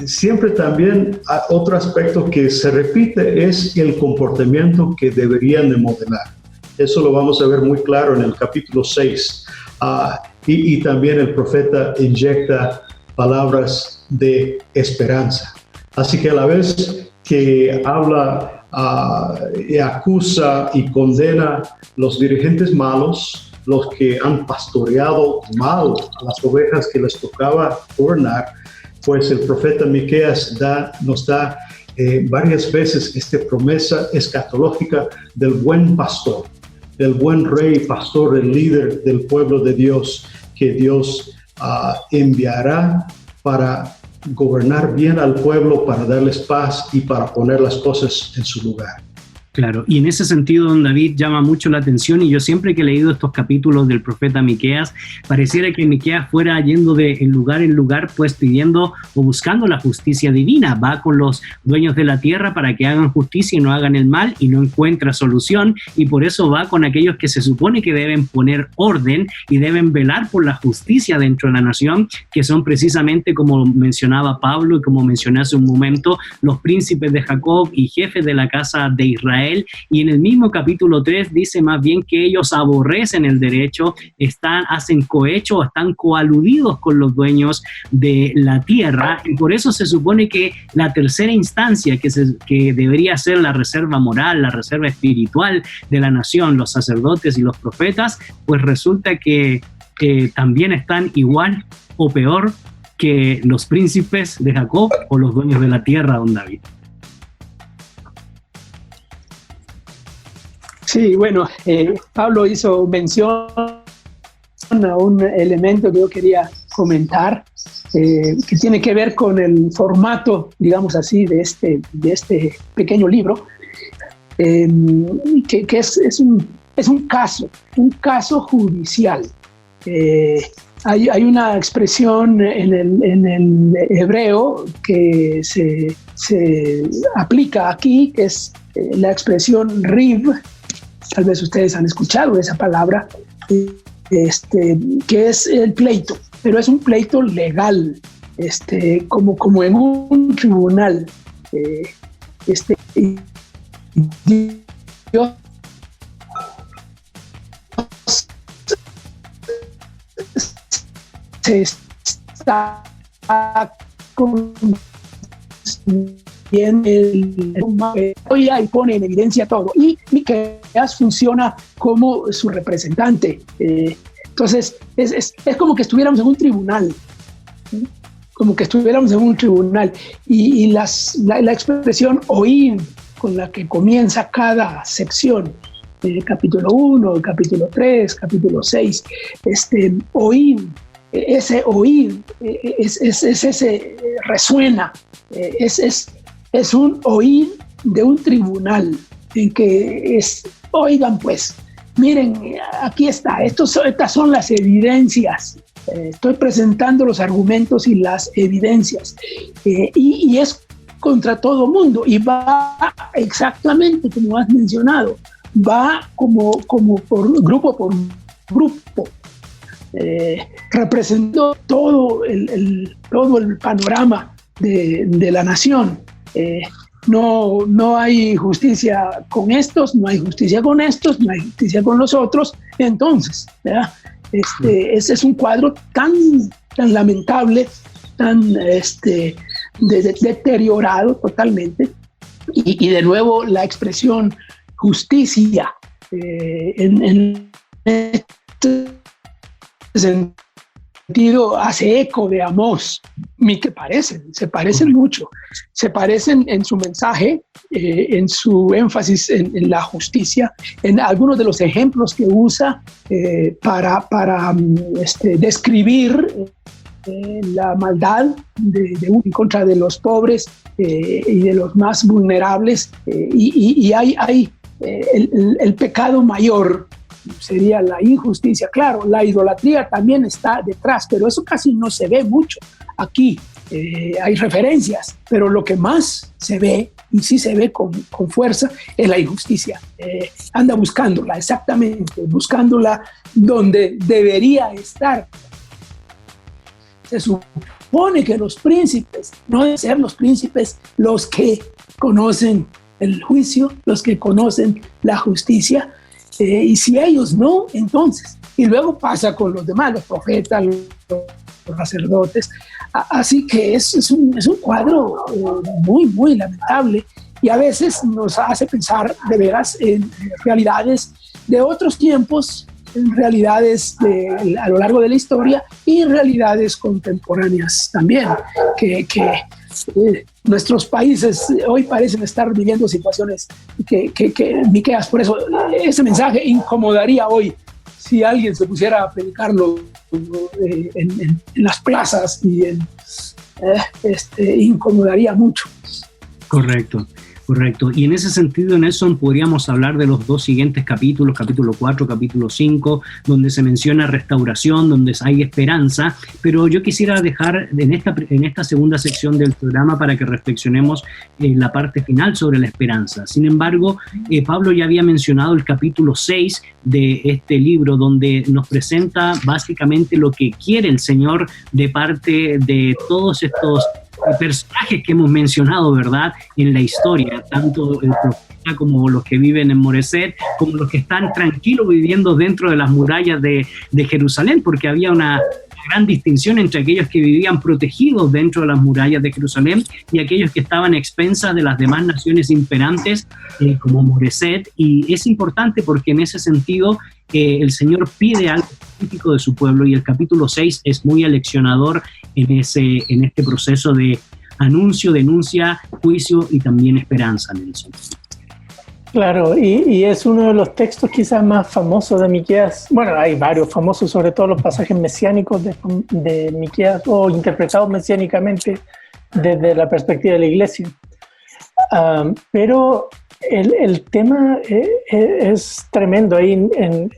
siempre también otro aspecto que se repite es el comportamiento que deberían de modelar. Eso lo vamos a ver muy claro en el capítulo 6. Y también el profeta inyecta palabras de esperanza. Así que a la vez que habla y acusa y condena los dirigentes malos, los que han pastoreado mal a las ovejas que les tocaba gobernar, pues el profeta Miqueas nos da varias veces esta promesa escatológica del buen pastor, del buen rey, pastor, el líder del pueblo de Dios, que Dios enviará para gobernar bien al pueblo, para darles paz y para poner las cosas en su lugar. Claro, y en ese sentido, don David, llama mucho la atención, y yo siempre que he leído estos capítulos del profeta Miqueas, pareciera que Miqueas fuera yendo de en lugar, pues pidiendo o buscando la justicia divina. Va con los dueños de la tierra para que hagan justicia y no hagan el mal, y no encuentra solución, y por eso va con aquellos que se supone que deben poner orden y deben velar por la justicia dentro de la nación, que son precisamente, como mencionaba Pablo y como mencioné hace un momento, los príncipes de Jacob y jefes de la casa de Israel. Y en el mismo capítulo 3 dice más bien que ellos aborrecen el derecho, hacen cohecho, están coaludidos con los dueños de la tierra, y por eso se supone que la tercera instancia, que debería ser la reserva moral, la reserva espiritual de la nación, los sacerdotes y los profetas, pues resulta que también están igual o peor que los príncipes de Jacob o los dueños de la tierra, don David. Sí, bueno, Pablo hizo mención a un elemento que yo quería comentar, que tiene que ver con el formato, digamos así, de este pequeño libro, que es un caso judicial. Hay una expresión en el hebreo que se aplica aquí, que es la expresión riv. Tal vez ustedes han escuchado esa palabra, que es el pleito, pero es un pleito legal, como en un tribunal. Dios se está bien hoy pone en evidencia todo, y Miqueas funciona como su representante. Entonces es como que estuviéramos en un tribunal, y la expresión oír con la que comienza cada sección, capítulo 1, capítulo 3, capítulo 6, oír, ese oír ese resuena, es un oír de un tribunal en que oigan pues, miren, aquí está, estas son las evidencias, estoy presentando los argumentos y las evidencias, y es contra todo mundo, y va exactamente como has mencionado, va como por grupo, representando todo el panorama de la nación. No hay justicia con estos, no hay justicia con estos, no hay justicia con los otros. Entonces, ¿verdad? Ese es un cuadro tan lamentable, tan deteriorado totalmente. Y de nuevo la expresión justicia en este sentido hace eco de Amós. Se parecen mucho, se parecen en su mensaje, en su énfasis en la justicia, en algunos de los ejemplos que usa para describir la maldad en contra de los pobres y de los más vulnerables, y hay el pecado mayor sería la injusticia. Claro, la idolatría también está detrás, pero eso casi no se ve mucho. Aquí hay referencias, pero lo que más se ve, y sí se ve con fuerza, es la injusticia. Anda buscándola, exactamente, buscándola donde debería estar. Se supone que los príncipes, no deben ser los príncipes los que conocen el juicio, los que conocen la justicia, y si ellos no, entonces, y luego pasa con los demás, los profetas, los sacerdotes. Así que es un cuadro muy, muy lamentable, y a veces nos hace pensar de veras en realidades de otros tiempos, en realidades a lo largo de la historia, y en realidades contemporáneas también, que nuestros países hoy parecen estar viviendo situaciones que Miqueas, por eso ese mensaje incomodaría hoy si alguien se pusiera a predicarlo en las plazas, y incomodaría mucho. Correcto. Correcto. Y en ese sentido, Nelson, podríamos hablar de los dos siguientes capítulos, capítulo 4, capítulo 5, donde se menciona restauración, donde hay esperanza, pero yo quisiera dejar en esta segunda sección del programa para que reflexionemos en la parte final sobre la esperanza. Sin embargo, Pablo ya había mencionado el capítulo 6 de este libro, donde nos presenta básicamente lo que quiere el Señor de parte de todos estos personajes que hemos mencionado, ¿verdad?, en la historia, tanto el profeta como los que viven en Moreset, como los que están tranquilos viviendo dentro de las murallas de Jerusalén, porque había una gran distinción entre aquellos que vivían protegidos dentro de las murallas de Jerusalén y aquellos que estaban a expensas de las demás naciones imperantes, como Moreset. Y es importante porque en ese sentido el Señor pide algo específico de su pueblo, y el capítulo 6 es muy aleccionador en este proceso de anuncio, denuncia, juicio y también esperanza, Nelson. Claro, y es uno de los textos quizás más famosos de Miqueas. Bueno, hay varios famosos, sobre todo los pasajes mesiánicos de Miqueas, o interpretados mesiánicamente desde la perspectiva de la iglesia. Pero el tema es tremendo. Ahí en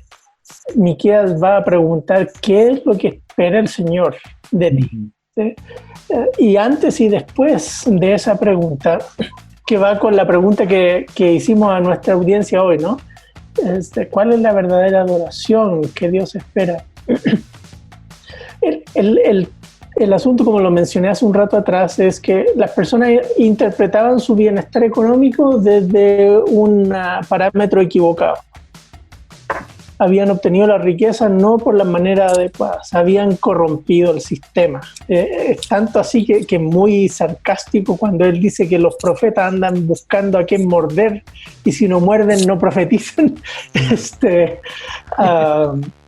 Miqueas va a preguntar qué es lo que espera el Señor de ti. ¿Sí? Y antes y después de esa pregunta, que va con la pregunta que hicimos a nuestra audiencia hoy, ¿no? ¿Cuál es la verdadera adoración que Dios espera? El asunto, como lo mencioné hace un rato atrás, es que las personas interpretaban su bienestar económico desde un parámetro equivocado. Habían obtenido la riqueza no por la manera adecuada, se habían corrompido el sistema. Es tanto así que muy sarcástico cuando él dice que los profetas andan buscando a quién morder, y si no muerden no profetizan.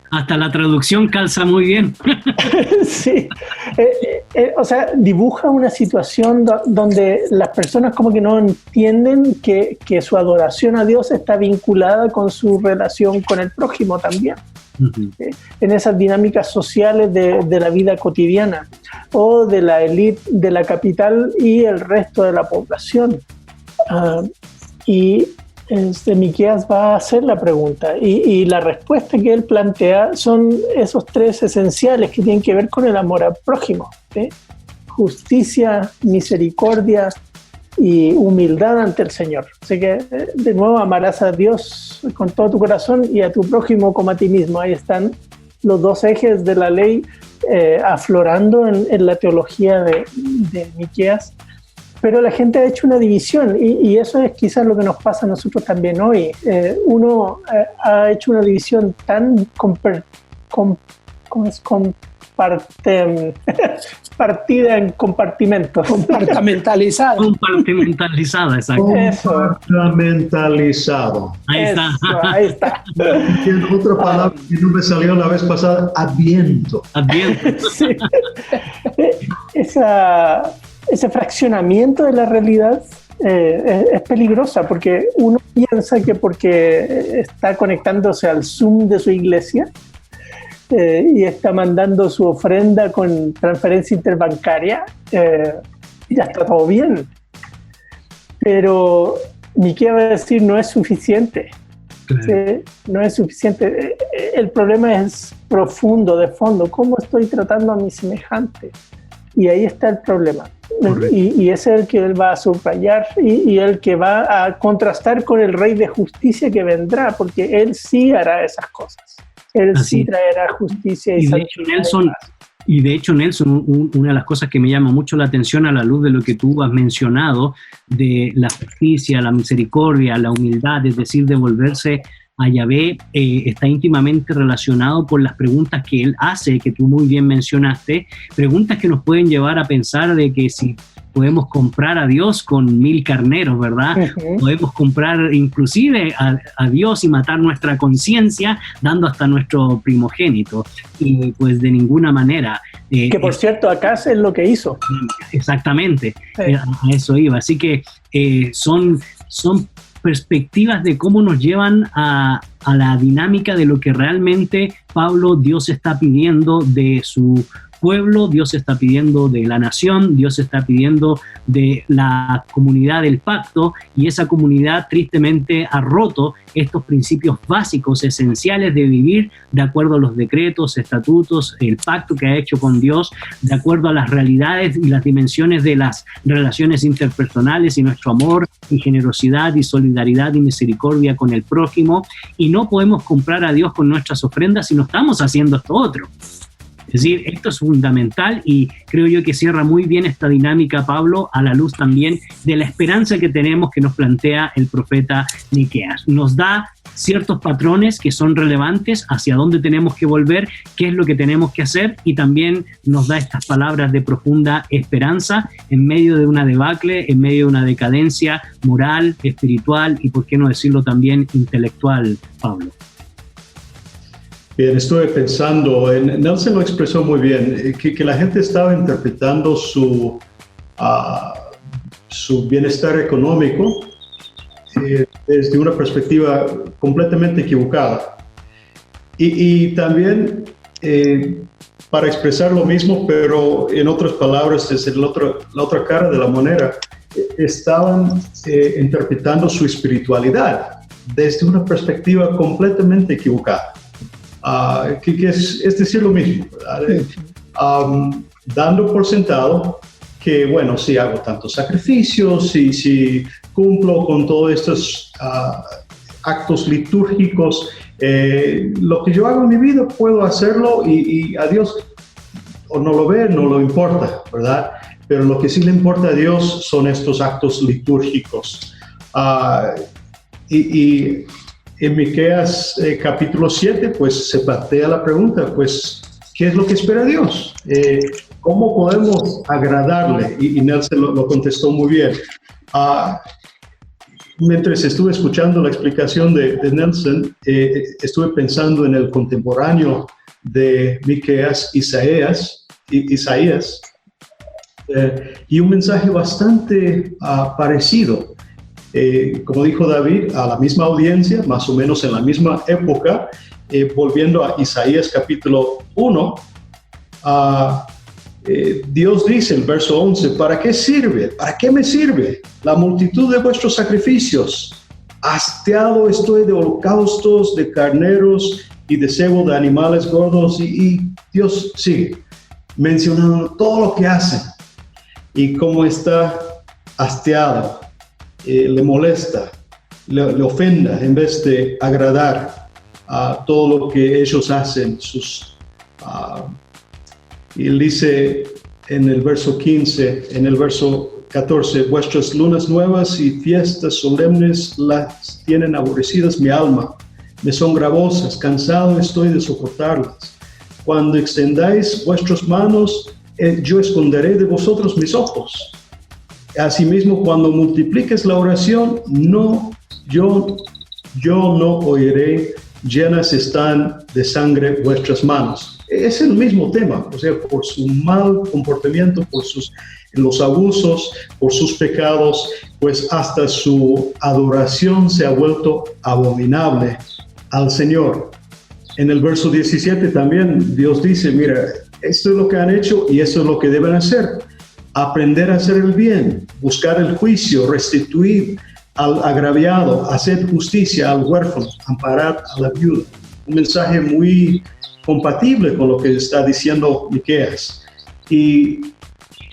Hasta la traducción calza muy bien. Sí, o sea, dibuja una situación donde las personas como que no entienden que su adoración a Dios está vinculada con su relación con el prójimo también. Uh-huh. En esas dinámicas sociales de la vida cotidiana, o de la élite de la capital y el resto de la población. Miqueas va a hacer la pregunta, y la respuesta que él plantea son esos tres esenciales que tienen que ver con el amor al prójimo, ¿sí? Justicia, misericordia y humildad ante el Señor. Así que, de nuevo, amarás a Dios con todo tu corazón y a tu prójimo como a ti mismo. Ahí están los dos ejes de la ley aflorando en la teología de Miqueas. Pero la gente ha hecho una división, y eso es quizás lo que nos pasa a nosotros también hoy. Uno ha hecho una división tan partida en compartimentos. Compartimentalizada. Compartimentalizada, exacto. Compartimentalizado. Ahí está. Otra palabra que no me salió la vez pasada: adviento. Sí. Ese fraccionamiento de la realidad es peligrosa, porque uno piensa que porque está conectándose al Zoom de su iglesia y está mandando su ofrenda con transferencia interbancaria, ya está todo bien. Pero Miqueas va a decir, no es suficiente. Claro. No es suficiente. El problema es profundo, de fondo. ¿Cómo estoy tratando a mi semejante? Y ahí está el problema. Y ese es el que él va a subrayar, y el que va a contrastar con el Rey de Justicia que vendrá, porque él sí hará esas cosas. Él sí traerá justicia y santidad. Y de hecho, Nelson, una de las cosas que me llama mucho la atención a la luz de lo que tú has mencionado, de la justicia, la misericordia, la humildad, es decir, devolverse a Yahvé, está íntimamente relacionado por las preguntas que él hace, que tú muy bien mencionaste, preguntas que nos pueden llevar a pensar de que si podemos comprar a Dios con 1000 carneros, ¿verdad? Uh-huh. Podemos comprar inclusive a Dios y matar nuestra conciencia dando hasta nuestro primogénito, y pues de ninguna manera. Que por cierto, acá es lo que hizo. Exactamente, sí. A eso iba. Así que son perspectivas de cómo nos llevan a la dinámica de lo que realmente Dios está pidiendo de su pueblo, Dios está pidiendo de la nación, Dios está pidiendo de la comunidad del pacto, y esa comunidad tristemente ha roto estos principios básicos, esenciales de vivir de acuerdo a los decretos, estatutos, el pacto que ha hecho con Dios, de acuerdo a las realidades y las dimensiones de las relaciones interpersonales y nuestro amor y generosidad y solidaridad y misericordia con el prójimo. Y no podemos comprar a Dios con nuestras ofrendas si no estamos haciendo esto otro. Es decir, esto es fundamental, y creo yo que cierra muy bien esta dinámica, Pablo, a la luz también de la esperanza que tenemos, que nos plantea el profeta Miqueas. Nos da ciertos patrones que son relevantes, hacia dónde tenemos que volver, qué es lo que tenemos que hacer, y también nos da estas palabras de profunda esperanza en medio de una debacle, en medio de una decadencia moral, espiritual y, por qué no decirlo, también intelectual, Pablo. Bien, estuve pensando, Nelson lo expresó muy bien, que la gente estaba interpretando su bienestar económico desde una perspectiva completamente equivocada. Y también, para expresar lo mismo, pero en otras palabras, desde la otra cara de la moneda, estaban interpretando su espiritualidad desde una perspectiva completamente equivocada. Que es decir lo mismo, ¿verdad? Dando por sentado que, bueno, si hago tantos sacrificios, si cumplo con todos estos actos litúrgicos, lo que yo hago en mi vida puedo hacerlo, y a Dios o no lo ve, no lo importa, ¿verdad? Pero lo que sí le importa a Dios son estos actos litúrgicos. Y en Miqueas capítulo 7, pues se plantea la pregunta, pues, ¿qué es lo que espera Dios? ¿Cómo podemos agradarle? Y Nelson lo contestó muy bien. Mientras estuve escuchando la explicación de Nelson, estuve pensando en el contemporáneo de Miqueas, Isaías, y un mensaje bastante parecido. Como dijo David, a la misma audiencia, más o menos en la misma época, volviendo a Isaías capítulo 1, Dios dice en el verso 11, ¿para qué sirve? ¿Para qué me sirve la multitud de vuestros sacrificios? Hastiado estoy de holocaustos, de carneros y de cebo de animales gordos. Y Dios sigue mencionando todo lo que hacen y cómo está hastiado. Le molesta, le ofenda, en vez de agradar a todo lo que ellos hacen. Y él dice en el verso 15, en el verso 14, vuestras lunas nuevas y fiestas solemnes las tienen aborrecidas mi alma, me son gravosas, cansado estoy de soportarlas. Cuando extendáis vuestras manos, yo esconderé de vosotros mis ojos. Asimismo, cuando multipliques la oración, yo no oiré, llenas están de sangre vuestras manos. Es el mismo tema, o sea, por su mal comportamiento, por los abusos, por sus pecados, pues hasta su adoración se ha vuelto abominable al Señor. En el verso 17 también Dios dice, mira, esto es lo que han hecho y esto es lo que deben hacer. Aprender a hacer el bien, buscar el juicio, restituir al agraviado, hacer justicia al huérfano, amparar a la viuda. Un mensaje muy compatible con lo que está diciendo Miqueas. Y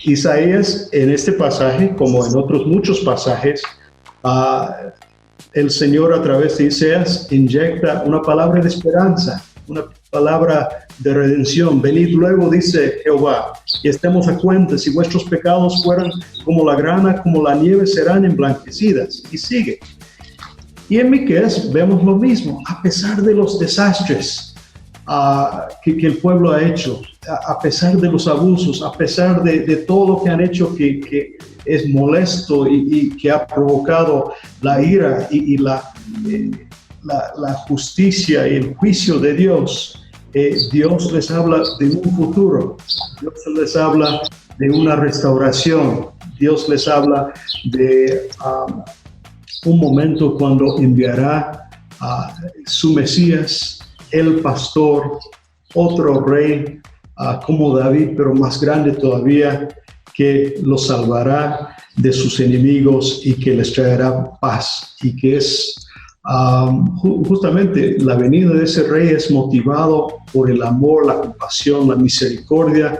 Isaías, en este pasaje, como en otros muchos pasajes, el Señor a través de Isaías inyecta una palabra de esperanza, una palabra de redención. Venid luego, dice Jehová, y estemos a cuenta, si vuestros pecados fueran como la grana, como la nieve, serán emblanquecidas. Y sigue. Y en Miqueas vemos lo mismo, a pesar de los desastres que el pueblo ha hecho, a pesar de los abusos, a pesar de todo lo que han hecho que es molesto y que ha provocado la ira y la justicia y el juicio de Dios, Dios les habla de un futuro, Dios les habla de una restauración, Dios les habla de un momento cuando enviará a su Mesías, el pastor, otro rey, como David, pero más grande todavía, que los salvará de sus enemigos y que les traerá paz, y que es justamente la venida de ese rey es motivado por el amor, la compasión, la misericordia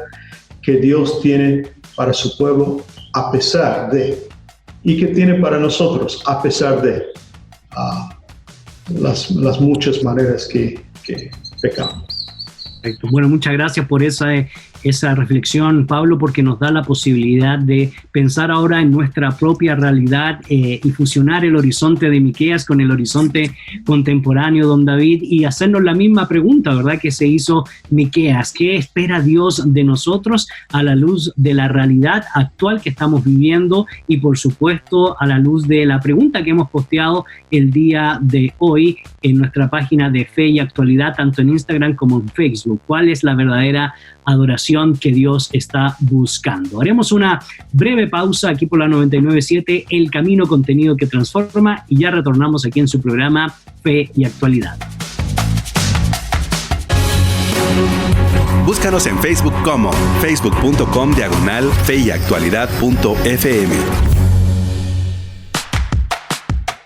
que Dios tiene para su pueblo a pesar de, y que tiene para nosotros a pesar de las muchas maneras que pecamos. Perfecto. Bueno, muchas gracias por esa reflexión, Pablo, porque nos da la posibilidad de pensar ahora en nuestra propia realidad y fusionar el horizonte de Miqueas con el horizonte contemporáneo, don David, y hacernos la misma pregunta, ¿verdad?, que se hizo Miqueas. ¿Qué espera Dios de nosotros a la luz de la realidad actual que estamos viviendo y, por supuesto, a la luz de la pregunta que hemos posteado el día de hoy en nuestra página de Fe y Actualidad, tanto en Instagram como en Facebook? ¿Cuál es la verdadera adoración que Dios está buscando? Haremos una breve pausa aquí por la 99.7, El Camino, contenido que transforma, y ya retornamos aquí en su programa Fe y Actualidad. Búscanos en Facebook como facebook.com/feyactualidad.fm.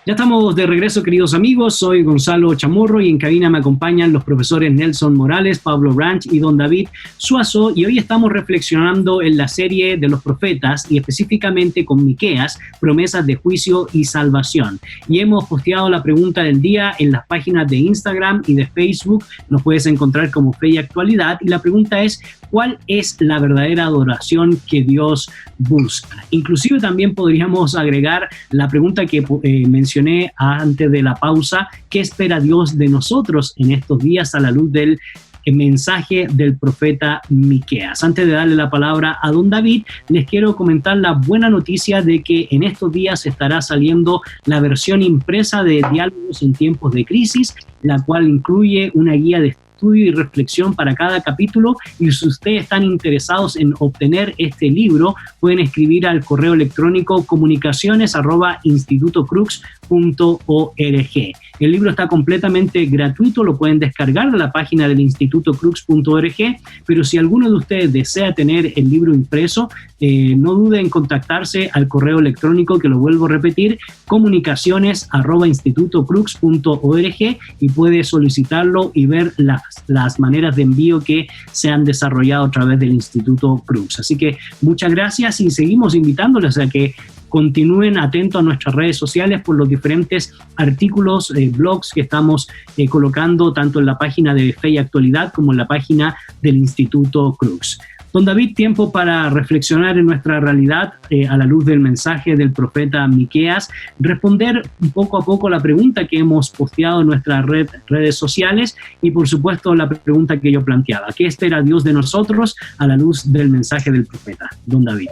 Ya estamos de regreso, queridos amigos. Soy Gonzalo Chamorro y en cabina me acompañan los profesores Nelson Morales, Pablo Branch y don David Suazo, y hoy estamos reflexionando en la serie de los profetas y específicamente con Miqueas, promesas de juicio y salvación. Y hemos posteado la pregunta del día en las páginas de Instagram y de Facebook. Nos puedes encontrar como Fe y Actualidad, y la pregunta es: ¿cuál es la verdadera adoración que Dios busca? Inclusive también podríamos agregar la pregunta que mencioné antes de la pausa: ¿qué espera Dios de nosotros en estos días a la luz del mensaje del profeta Miqueas? Antes de darle la palabra a don David, les quiero comentar la buena noticia de que en estos días estará saliendo la versión impresa de Diálogos en Tiempos de Crisis, la cual incluye una guía de estudio y reflexión para cada capítulo. Y si ustedes están interesados en obtener este libro, pueden escribir al correo electrónico comunicaciones@institutocrux.org. El libro está completamente gratuito, lo pueden descargar de la página del institutocrux.org, pero si alguno de ustedes desea tener el libro impreso, no duden en contactarse al correo electrónico, que lo vuelvo a repetir, comunicaciones@institutocrux.org, y puede solicitarlo y ver las maneras de envío que se han desarrollado a través del Instituto Crux. Así que muchas gracias, y seguimos invitándoles a que continúen atentos a nuestras redes sociales por los diferentes artículos, blogs que estamos colocando tanto en la página de Fe y Actualidad como en la página del Instituto Crux. Don David, tiempo para reflexionar en nuestra realidad a la luz del mensaje del profeta Miqueas, responder poco a poco la pregunta que hemos posteado en nuestras redes sociales y, por supuesto, la pregunta que yo planteaba: ¿qué espera Dios de nosotros a la luz del mensaje del profeta? Don David.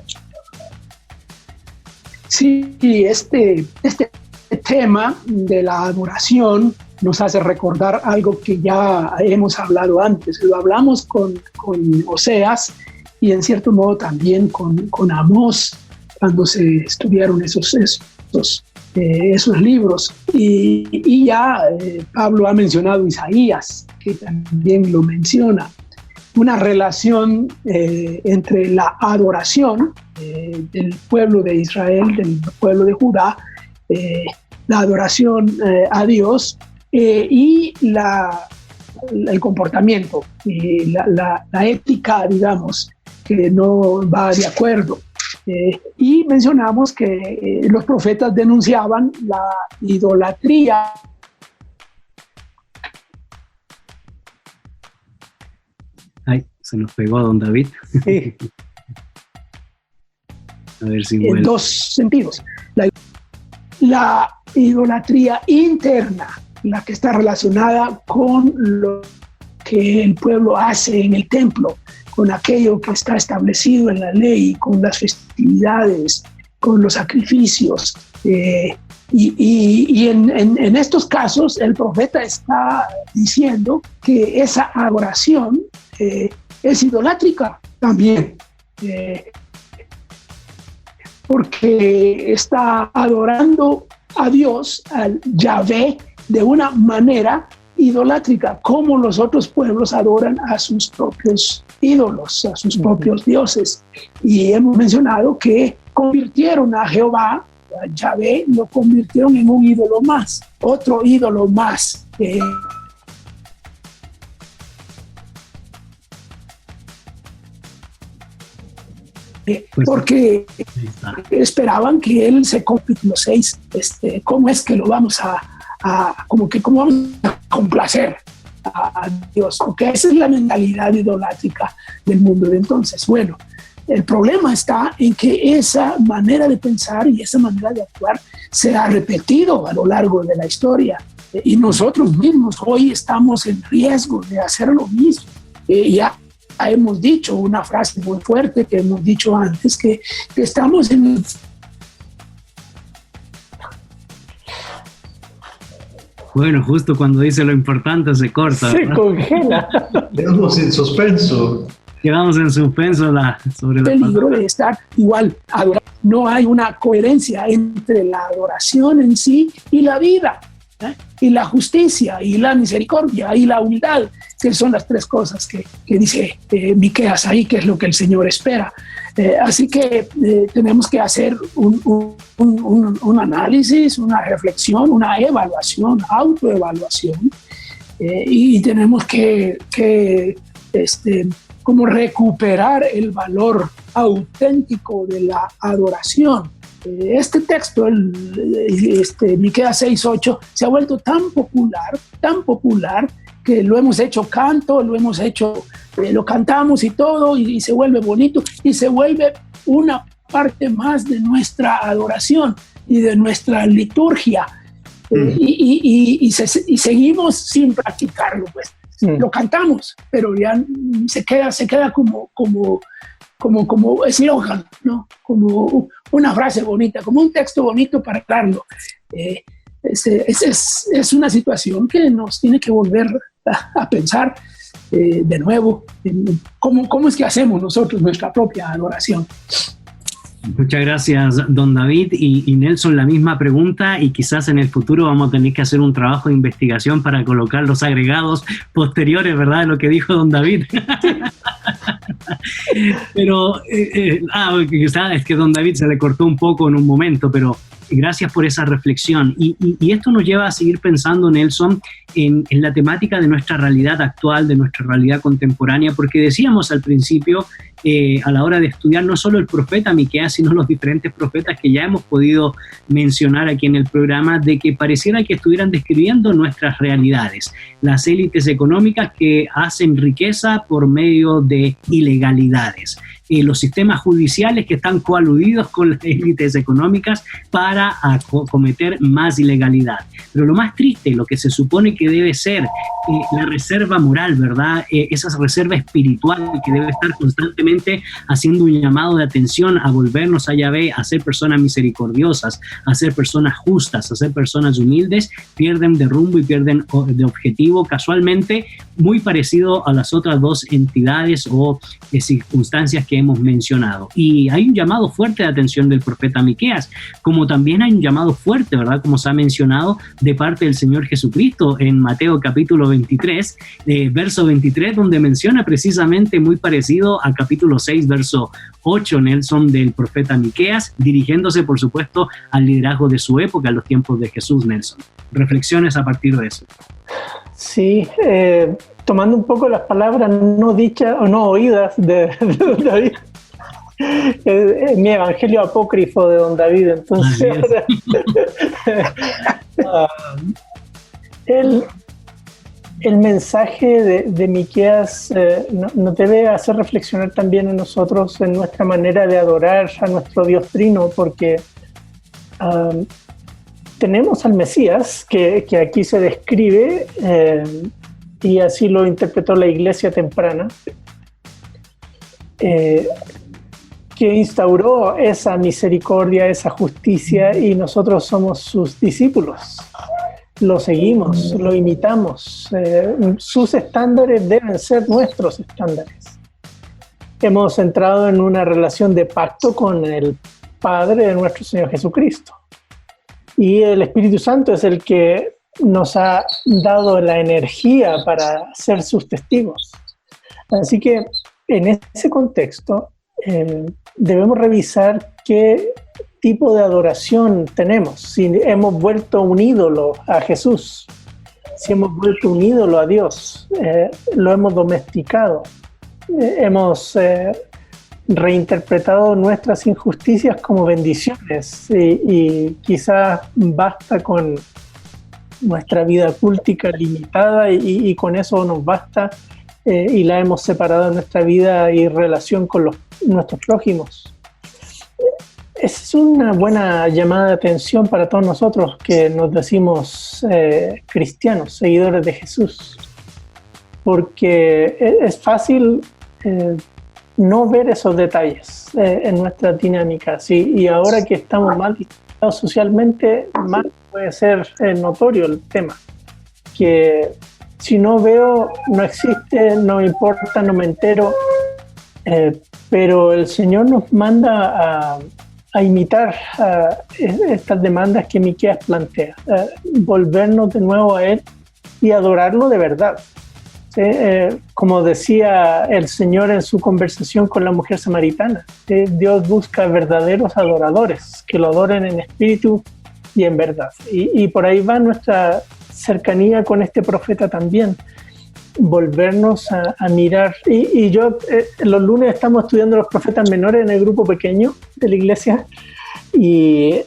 Sí, este tema de la adoración nos hace recordar algo que ya hemos hablado antes. Lo hablamos con Oseas y en cierto modo también con Amós, cuando se estudiaron esos libros. Y ya Pablo ha mencionado Isaías, que también lo menciona. Una relación entre la adoración del pueblo de Israel, del pueblo de Judá, la adoración a Dios y el comportamiento, la ética, digamos, que no va de acuerdo. Y mencionamos que los profetas denunciaban la idolatría. Ay, se nos pegó a don David. Sí. A ver si vuelve. En dos sentidos. La idolatría interna, la que está relacionada con lo que el pueblo hace en el templo, con aquello que está establecido en la ley, con las festividades, con los sacrificios. Y en estos casos el profeta está diciendo que esa adoración es idolátrica también, porque está adorando a Dios, al Yahvé, de una manera idolátrica, como los otros pueblos adoran a sus propios ídolos, a sus propios dioses. Y hemos mencionado que convirtieron a Jehová, a Yahvé, lo convirtieron en un ídolo más, otro ídolo más. Porque esperaban que él se capítulo 6, ¿cómo es que lo vamos cómo vamos a complacer a Dios? Porque esa es la mentalidad idolátrica del mundo de entonces. Bueno, el problema está en que esa manera de pensar y esa manera de actuar se ha repetido a lo largo de la historia. Y nosotros mismos hoy estamos en riesgo de hacer lo mismo. Ya hemos dicho una frase muy fuerte que hemos dicho antes, que estamos en... Bueno, justo cuando dice lo importante se corta. Se congela. Quedamos en suspenso. Quedamos en suspenso sobre la peligro de estar igual. No hay una coherencia entre la adoración en sí y la vida, y la justicia, y la misericordia, y la humildad, que son las tres cosas que dice Miqueas ahí, que es lo que el Señor espera. Así que tenemos que hacer un análisis, una reflexión, una evaluación, autoevaluación, y tenemos que como recuperar el valor auténtico de la adoración. Este texto, Miqueas 6:8, se ha vuelto tan popular, que lo hemos hecho canto, lo cantamos y todo, y se vuelve bonito, y se vuelve una parte más de nuestra adoración y de nuestra liturgia. Y seguimos sin practicarlo, pues. Lo cantamos, pero ya se queda como eslogan, ¿no? Como una frase bonita, como un texto bonito para darlo. Es una situación que nos tiene que volver a pensar de nuevo en cómo es que hacemos nosotros nuestra propia adoración. Muchas gracias, don David. Y Nelson, la misma pregunta, y quizás en el futuro vamos a tener que hacer un trabajo de investigación para colocar los agregados posteriores, ¿verdad?, de lo que dijo don David. Pero, es que don David se le cortó un poco en un momento, pero gracias por esa reflexión. Y esto nos lleva a seguir pensando, Nelson, en la temática de nuestra realidad actual, de nuestra realidad contemporánea, porque decíamos al principio, a la hora de estudiar no solo el profeta Miqueas, sino los diferentes profetas que ya hemos podido mencionar aquí en el programa, de que pareciera que estuvieran describiendo nuestras realidades, las élites económicas que hacen riqueza por medio de ilegalidades, los sistemas judiciales que están coaludidos con las élites económicas para cometer más ilegalidad. Pero lo más triste, lo que se supone que debe ser la reserva moral, ¿verdad? Esa reserva espiritual que debe estar constantemente haciendo un llamado de atención a volvernos a Yahvé, a ser personas misericordiosas, a ser personas justas, a ser personas humildes, pierden de rumbo y pierden de objetivo, casualmente muy parecido a las otras dos entidades o circunstancias que hemos mencionado. Y hay un llamado fuerte de atención del profeta Miqueas, como también hay un llamado fuerte, ¿verdad?, como se ha mencionado, de parte del Señor Jesucristo en Mateo capítulo 23, verso 23, donde menciona precisamente muy parecido a capítulo 6, verso 8, Nelson, del profeta Miqueas, dirigiéndose, por supuesto, al liderazgo de su época, a los tiempos de Jesús, Nelson. Reflexiones a partir de eso. Sí, tomando un poco las palabras no dichas o no oídas de don David, mi evangelio apócrifo de don David, entonces el mensaje de Miqueas nos debe hacer reflexionar también a nosotros en nuestra manera de adorar a nuestro Dios Trino, porque tenemos al Mesías que aquí se describe, y así lo interpretó la iglesia temprana, que instauró esa misericordia, esa justicia, y nosotros somos sus discípulos. Lo seguimos, lo imitamos. Sus estándares deben ser nuestros estándares. Hemos entrado en una relación de pacto con el Padre de nuestro Señor Jesucristo. Y el Espíritu Santo es el que nos ha dado la energía para ser sus testigos. Así que en ese contexto debemos revisar qué tipo de adoración tenemos, si hemos vuelto un ídolo a Jesús, si hemos vuelto un ídolo a Dios, lo hemos domesticado, hemos reinterpretado nuestras injusticias como bendiciones y quizás basta con nuestra vida cultica limitada y con eso nos basta y la hemos separado de nuestra vida y relación con nuestros prójimos. Es una buena llamada de atención para todos nosotros que nos decimos cristianos, seguidores de Jesús, porque es fácil no ver esos detalles en nuestras dinámicas y ahora que estamos mal distanciados socialmente, más puede ser notorio el tema, que si no veo, no existe, no me importa, no me entero, pero el Señor nos manda a imitar estas demandas que Miqueas plantea, volvernos de nuevo a Él y adorarlo de verdad. ¿Sí? Como decía el Señor en su conversación con la mujer samaritana, Dios busca verdaderos adoradores, que lo adoren en espíritu y en verdad. Y por ahí va nuestra cercanía con este profeta también, volvernos a mirar. Y yo los lunes estamos estudiando los profetas menores en el grupo pequeño de la iglesia y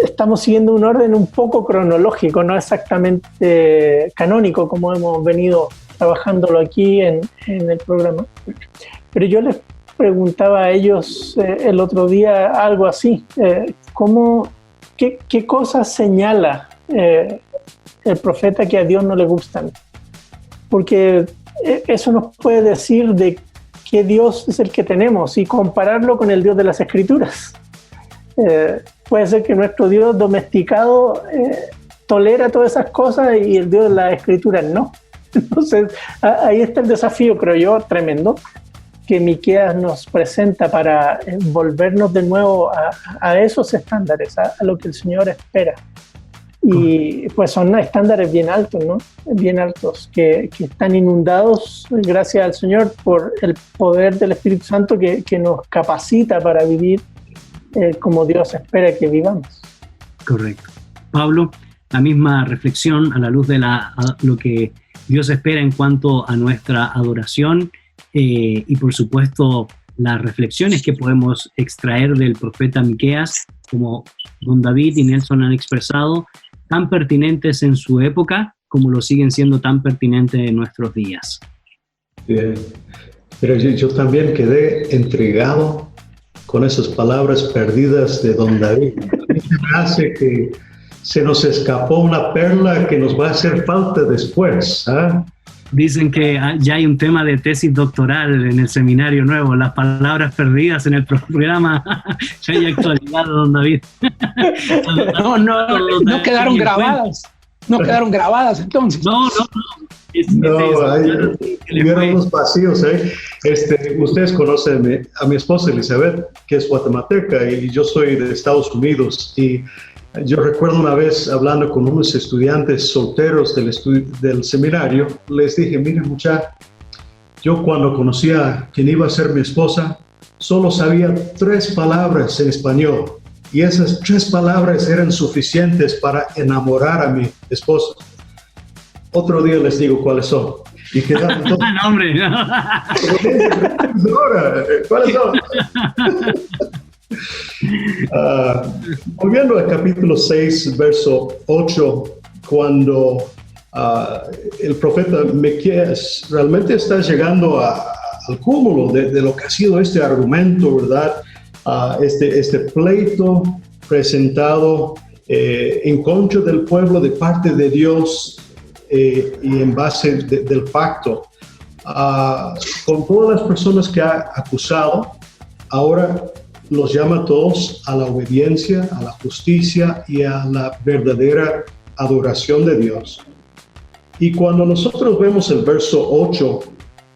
estamos siguiendo un orden un poco cronológico, no exactamente canónico como hemos venido trabajándolo aquí en el programa. Pero yo les preguntaba a ellos el otro día algo así, ¿qué cosas señala el profeta que a Dios no le gustan? Porque eso nos puede decir de qué Dios es el que tenemos y compararlo con el Dios de las Escrituras. Puede ser que nuestro Dios domesticado tolera todas esas cosas y el Dios de las Escrituras no. Entonces ahí está el desafío, creo yo, tremendo, que Miqueas nos presenta para volvernos de nuevo a esos estándares, a lo que el Señor espera. Y pues son estándares bien altos, ¿no? Bien altos, que están inundados, gracias al Señor, por el poder del Espíritu Santo que nos capacita para vivir como Dios espera que vivamos. Correcto. Pablo, la misma reflexión a la luz de lo que Dios espera en cuanto a nuestra adoración y por supuesto las reflexiones que podemos extraer del profeta Miqueas, como don David y Nelson han expresado, tan pertinentes en su época como lo siguen siendo tan pertinentes en nuestros días. Bien. Pero yo también quedé intrigado con esas palabras perdidas de don David. A mí me hace que se nos escapó una perla que nos va a hacer falta después. Dicen que ya hay un tema de tesis doctoral en el seminario nuevo, las palabras perdidas en el programa. Ya hay actualidad, don David. No quedaron grabadas. No quedaron grabadas entonces. No. Hubieron unos vacíos. Ustedes conocen a mi esposa Elizabeth, que es guatemalteca, y yo soy de Estados Unidos. Y yo recuerdo una vez hablando con unos estudiantes solteros del seminario, les dije, miren muchachos, yo cuando conocía a quien iba a ser mi esposa, solo sabía 3 palabras en español. Y esas 3 palabras eran suficientes para enamorar a mi esposa. Otro día les digo cuáles son. Y quedaron todos. No, hombre, no. ¿Cuáles son? Volviendo al capítulo 6, verso 8, cuando el profeta Miqueas realmente está llegando al cúmulo de lo que ha sido este argumento, ¿verdad? Este pleito presentado en contra del pueblo de parte de Dios y en base del pacto. Con todas las personas que ha acusado, ahora los llama a todos a la obediencia, a la justicia y a la verdadera adoración de Dios. Y cuando nosotros vemos el verso 8,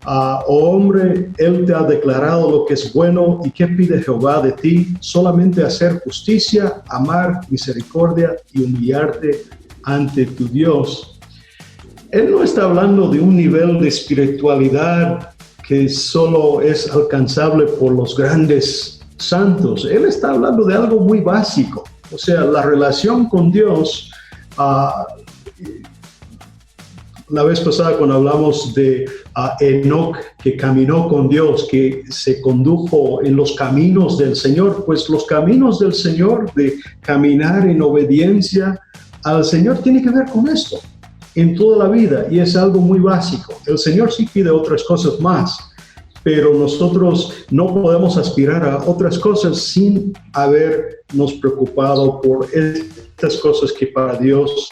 oh hombre, Él te ha declarado lo que es bueno y qué pide Jehová de ti, solamente hacer justicia, amar misericordia y humillarte ante tu Dios, Él no está hablando de un nivel de espiritualidad que solo es alcanzable por los grandes santos. Él está hablando de algo muy básico. O sea, la relación con Dios. La vez pasada cuando hablamos de Enoc, que caminó con Dios, que se condujo en los caminos del Señor, pues los caminos del Señor, de caminar en obediencia al Señor, tiene que ver con esto en toda la vida, y es algo muy básico. El Señor sí pide otras cosas más, pero nosotros no podemos aspirar a otras cosas sin habernos preocupado por estas cosas que para Dios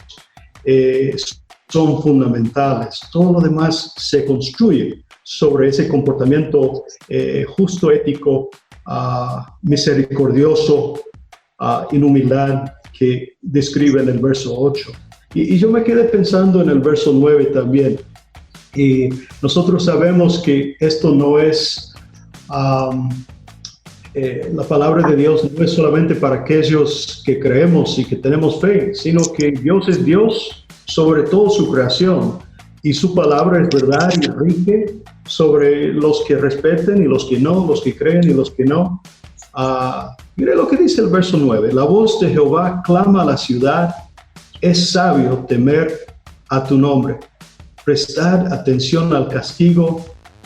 son fundamentales. Todo lo demás se construye sobre ese comportamiento justo, ético, misericordioso, en humildad que describe en el verso 8. Y yo me quedé pensando en el verso 9 también. Y nosotros sabemos que esto no es, la palabra de Dios no es solamente para aquellos que creemos y que tenemos fe, sino que Dios es Dios sobre toda su creación, y su palabra es verdad y rige sobre los que respeten y los que no, los que creen y los que no. Mire lo que dice el verso 9: la voz de Jehová clama a la ciudad, es sabio temer a tu nombre. Prestad atención al castigo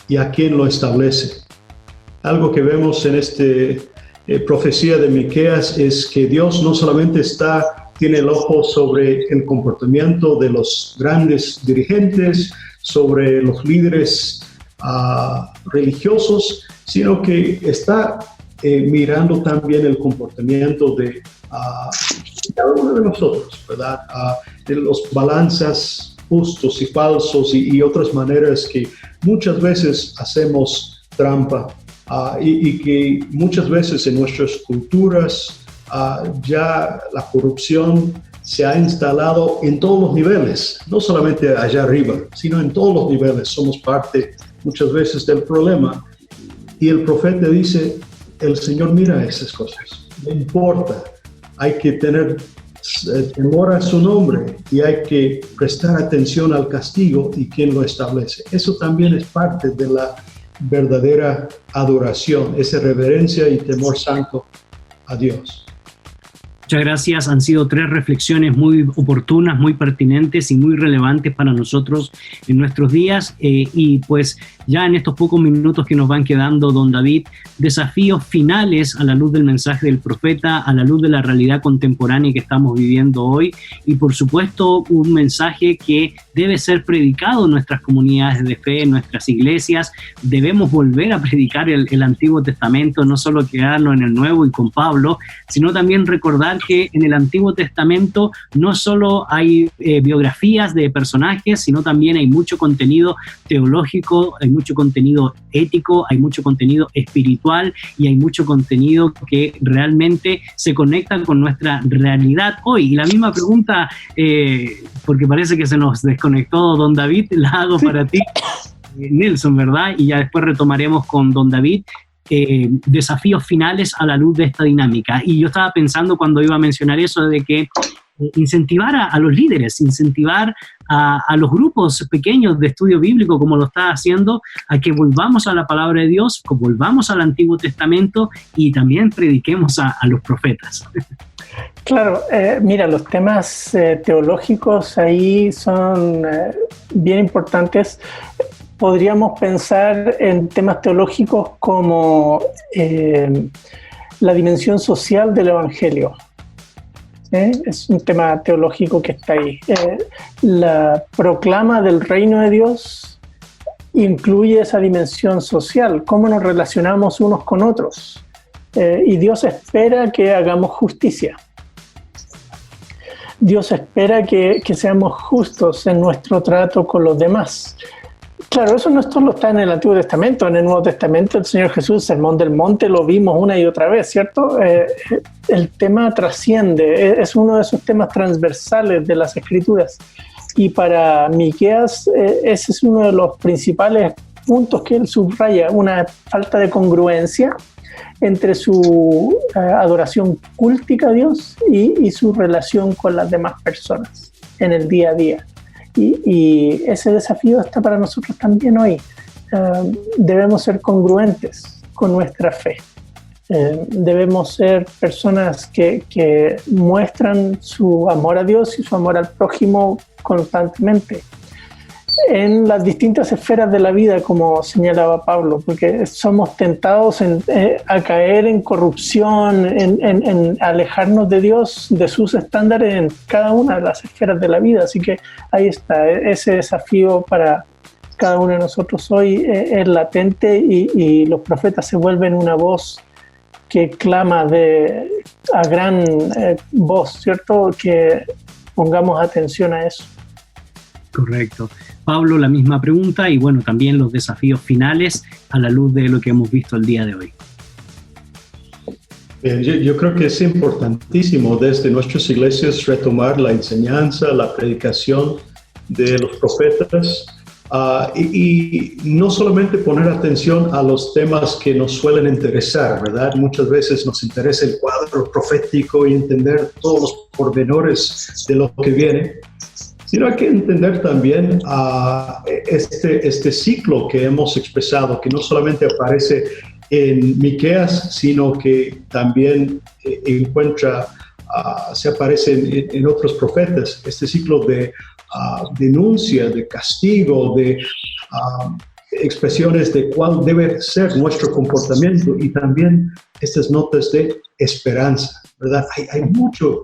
y a quien lo establece. Algo que vemos en esta profecía de Miqueas es que Dios no solamente tiene el ojo sobre el comportamiento de los grandes dirigentes, sobre los líderes religiosos, sino que está mirando también el comportamiento de cada uno de nosotros, ¿verdad? De los balanzas justos y falsos y otras maneras que muchas veces hacemos trampa, y que muchas veces en nuestras culturas ya la corrupción se ha instalado en todos los niveles, no solamente allá arriba, sino en todos los niveles. Somos parte muchas veces del problema. Y el profeta dice, el Señor mira esas cosas, no importa, hay que tener temor a su nombre y hay que prestar atención al castigo y quien lo establece. Eso también es parte de la verdadera adoración, esa reverencia y temor santo a Dios. Muchas gracias. Han sido 3 reflexiones muy oportunas, muy pertinentes y muy relevantes para nosotros en nuestros días. Y pues ya en estos pocos minutos que nos van quedando, don David, desafíos finales a la luz del mensaje del profeta, a la luz de la realidad contemporánea que estamos viviendo hoy, y por supuesto un mensaje que debe ser predicado en nuestras comunidades de fe, en nuestras iglesias. Debemos volver a predicar el Antiguo Testamento, no solo quedarnos en el Nuevo y con Pablo, sino también recordar que en el Antiguo Testamento no solo hay biografías de personajes, sino también hay mucho contenido teológico, hay mucho contenido ético, hay mucho contenido espiritual y hay mucho contenido que realmente se conecta con nuestra realidad hoy. Y la misma pregunta, porque parece que se nos desconectó don David, la hago para ti, Nelson, ¿verdad? Y ya después retomaremos con don David. Desafíos finales a la luz de esta dinámica. Y yo estaba pensando cuando iba a mencionar eso de que incentivar a los líderes, incentivar a los grupos pequeños de estudio bíblico, como lo está haciendo, a que volvamos a la palabra de Dios, que volvamos al Antiguo Testamento y también prediquemos a los profetas. Claro, mira, los temas teológicos ahí son bien importantes. Podríamos pensar en temas teológicos como la dimensión social del Evangelio. Es un tema teológico que está ahí. La proclama del reino de Dios incluye esa dimensión social, cómo nos relacionamos unos con otros. Y Dios espera que hagamos justicia. Dios espera que seamos justos en nuestro trato con los demás. Claro, eso no solo está en el Antiguo Testamento, en el Nuevo Testamento el Señor Jesús, Sermón del Monte, lo vimos una y otra vez, ¿cierto? El tema trasciende, es uno de esos temas transversales de las Escrituras. Y para Miqueas ese es uno de los principales puntos que él subraya, una falta de congruencia entre su adoración cúltica a Dios y su relación con las demás personas. en el día a día. Y ese desafío está para nosotros también hoy. Debemos ser congruentes con nuestra fe. Debemos ser personas que muestran su amor a Dios y su amor al prójimo constantemente en las distintas esferas de la vida, como señalaba Pablo, porque somos tentados a caer en corrupción, en alejarnos de Dios, de sus estándares en cada una de las esferas de la vida. Así que ahí está, ese desafío para cada uno de nosotros hoy es latente, y los profetas se vuelven una voz que clama a gran voz, ¿cierto? Que pongamos atención a eso. Correcto. Pablo, la misma pregunta, y bueno, también los desafíos finales a la luz de lo que hemos visto el día de hoy. Yo creo que es importantísimo desde nuestras iglesias retomar la enseñanza, la predicación de los profetas, y no solamente poner atención a los temas que nos suelen interesar, ¿verdad? Muchas veces nos interesa el cuadro profético y entender todos los pormenores de lo que viene, sino hay que entender también este ciclo que hemos expresado, que no solamente aparece en Miqueas, sino que también se aparece en otros profetas, este ciclo de denuncia, de castigo, de expresiones de cuál debe ser nuestro comportamiento, y también estas notas de esperanza, ¿verdad? Hay mucho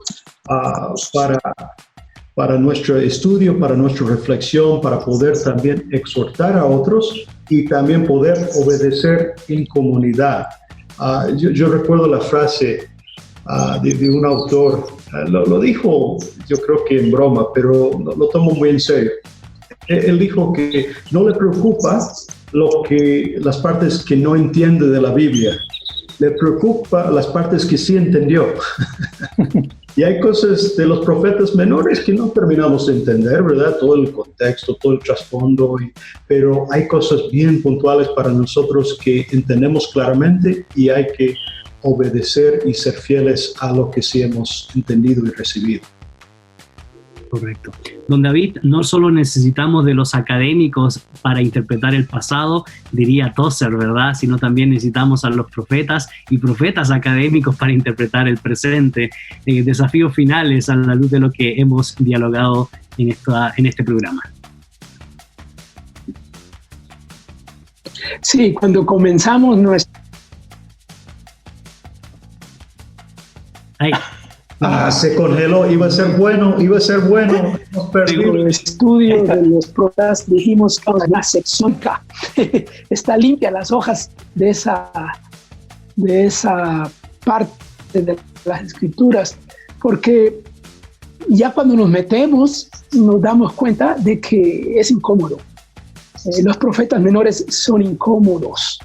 para nuestro estudio, para nuestra reflexión, para poder también exhortar a otros y también poder obedecer en comunidad. Yo recuerdo la frase de un autor, lo dijo yo creo que en broma, pero lo tomo muy en serio. Él dijo que no le preocupa las partes que no entiende de la Biblia, le preocupa las partes que sí entendió. Y hay cosas de los profetas menores que no terminamos de entender, ¿verdad? Todo el contexto, todo el trasfondo, pero hay cosas bien puntuales para nosotros que entendemos claramente, y hay que obedecer y ser fieles a lo que sí hemos entendido y recibido. Correcto. Don David, no solo necesitamos de los académicos para interpretar el pasado, diría Tozer, ¿verdad? Sino también necesitamos a los profetas y profetas académicos para interpretar el presente. Desafíos finales a la luz de lo que hemos dialogado en este programa. Sí, cuando comenzamos nuestro... Se congeló, iba a ser bueno. El estudio de los profetas, dijimos que la sección K está limpia, las hojas de esa parte de las escrituras, porque ya cuando nos metemos nos damos cuenta de que es incómodo. Los profetas menores son incómodos.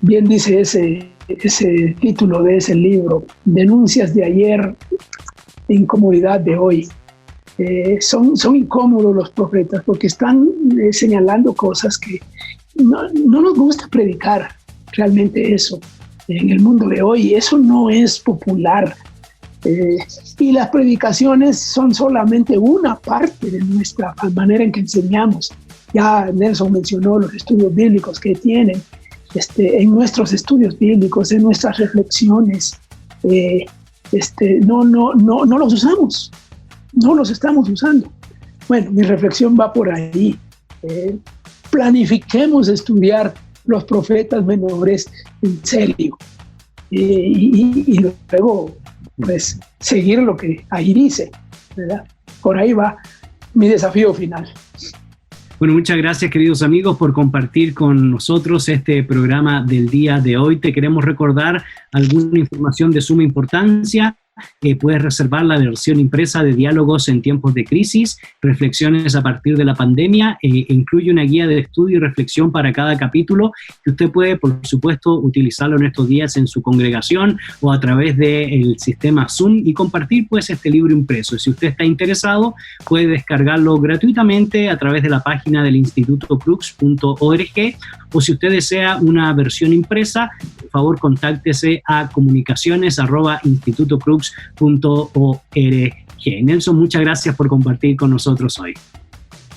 Bien dice ese título de ese libro, Denuncias de ayer, incomodidad de hoy. Son incómodos los profetas porque están señalando cosas que no nos gusta predicar. Realmente eso, en el mundo de hoy, eso no es popular. Y las predicaciones son solamente una parte de nuestra manera en que enseñamos. Ya Nelson mencionó los estudios bíblicos que tienen. En nuestros estudios bíblicos, en nuestras reflexiones, no los usamos, no los estamos usando. Bueno, mi reflexión va por ahí. Planifiquemos estudiar los profetas menores en serio, y luego pues seguir lo que ahí dice, ¿verdad? Por ahí va mi desafío final. Bueno, muchas gracias, queridos amigos, por compartir con nosotros este programa del día de hoy. Te queremos recordar alguna información de suma importancia. Puedes reservar la versión impresa de Diálogos en tiempos de crisis, reflexiones a partir de la pandemia. Incluye una guía de estudio y reflexión para cada capítulo, que usted puede, por supuesto, utilizarlo en estos días en su congregación o a través del sistema Zoom y compartir pues este libro impreso. Si usted está interesado, puede descargarlo gratuitamente a través de la página del institutocrux.org, o si usted desea una versión impresa, por favor contáctese a comunicaciones@institutocrux.org. Nelson, muchas gracias por compartir con nosotros hoy.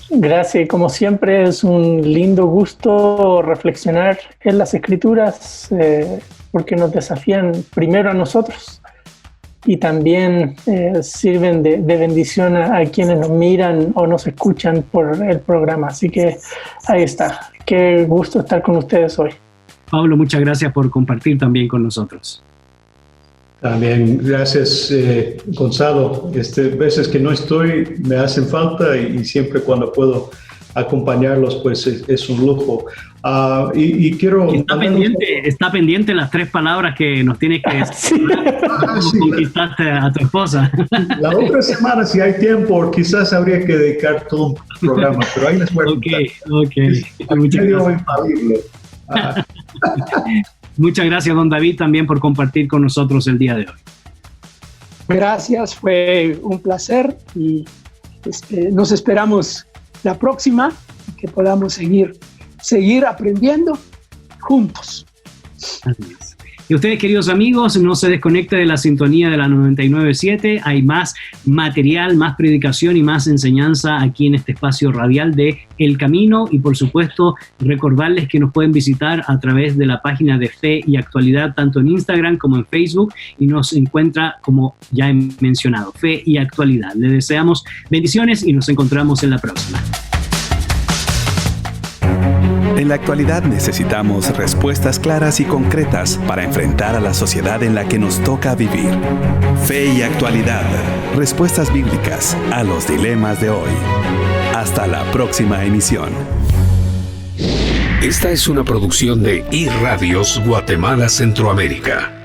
Gracias, como siempre es un lindo gusto reflexionar en las Escrituras porque nos desafían primero a nosotros y también sirven de bendición a quienes nos miran o nos escuchan por el programa. Así que ahí está. Qué gusto estar con ustedes hoy. Pablo, muchas gracias por compartir también con nosotros. También gracias, Gonzalo. Veces que no estoy me hacen falta y siempre cuando puedo acompañarlos, pues es un lujo. Y quiero... Está pendiente las 3 palabras que nos tienes que decir. Sí. Conquistaste a tu esposa. La otra semana, si hay tiempo, quizás habría que dedicar todo un programa, pero ahí les voy a contar. Infalible. Muchas gracias, don David, también por compartir con nosotros el día de hoy. Gracias, fue un placer y nos esperamos la próxima, que podamos seguir aprendiendo juntos. Así es. Y ustedes, queridos amigos, no se desconecten de la sintonía de la 99.7. Hay más material, más predicación y más enseñanza aquí en este espacio radial de El Camino. Y por supuesto, recordarles que nos pueden visitar a través de la página de Fe y Actualidad, tanto en Instagram como en Facebook. Y nos encuentra, como ya he mencionado, Fe y Actualidad. Les deseamos bendiciones y nos encontramos en la próxima. En la actualidad necesitamos respuestas claras y concretas para enfrentar a la sociedad en la que nos toca vivir. Fe y Actualidad. Respuestas bíblicas a los dilemas de hoy. Hasta la próxima emisión. Esta es una producción de iRadios Guatemala Centroamérica.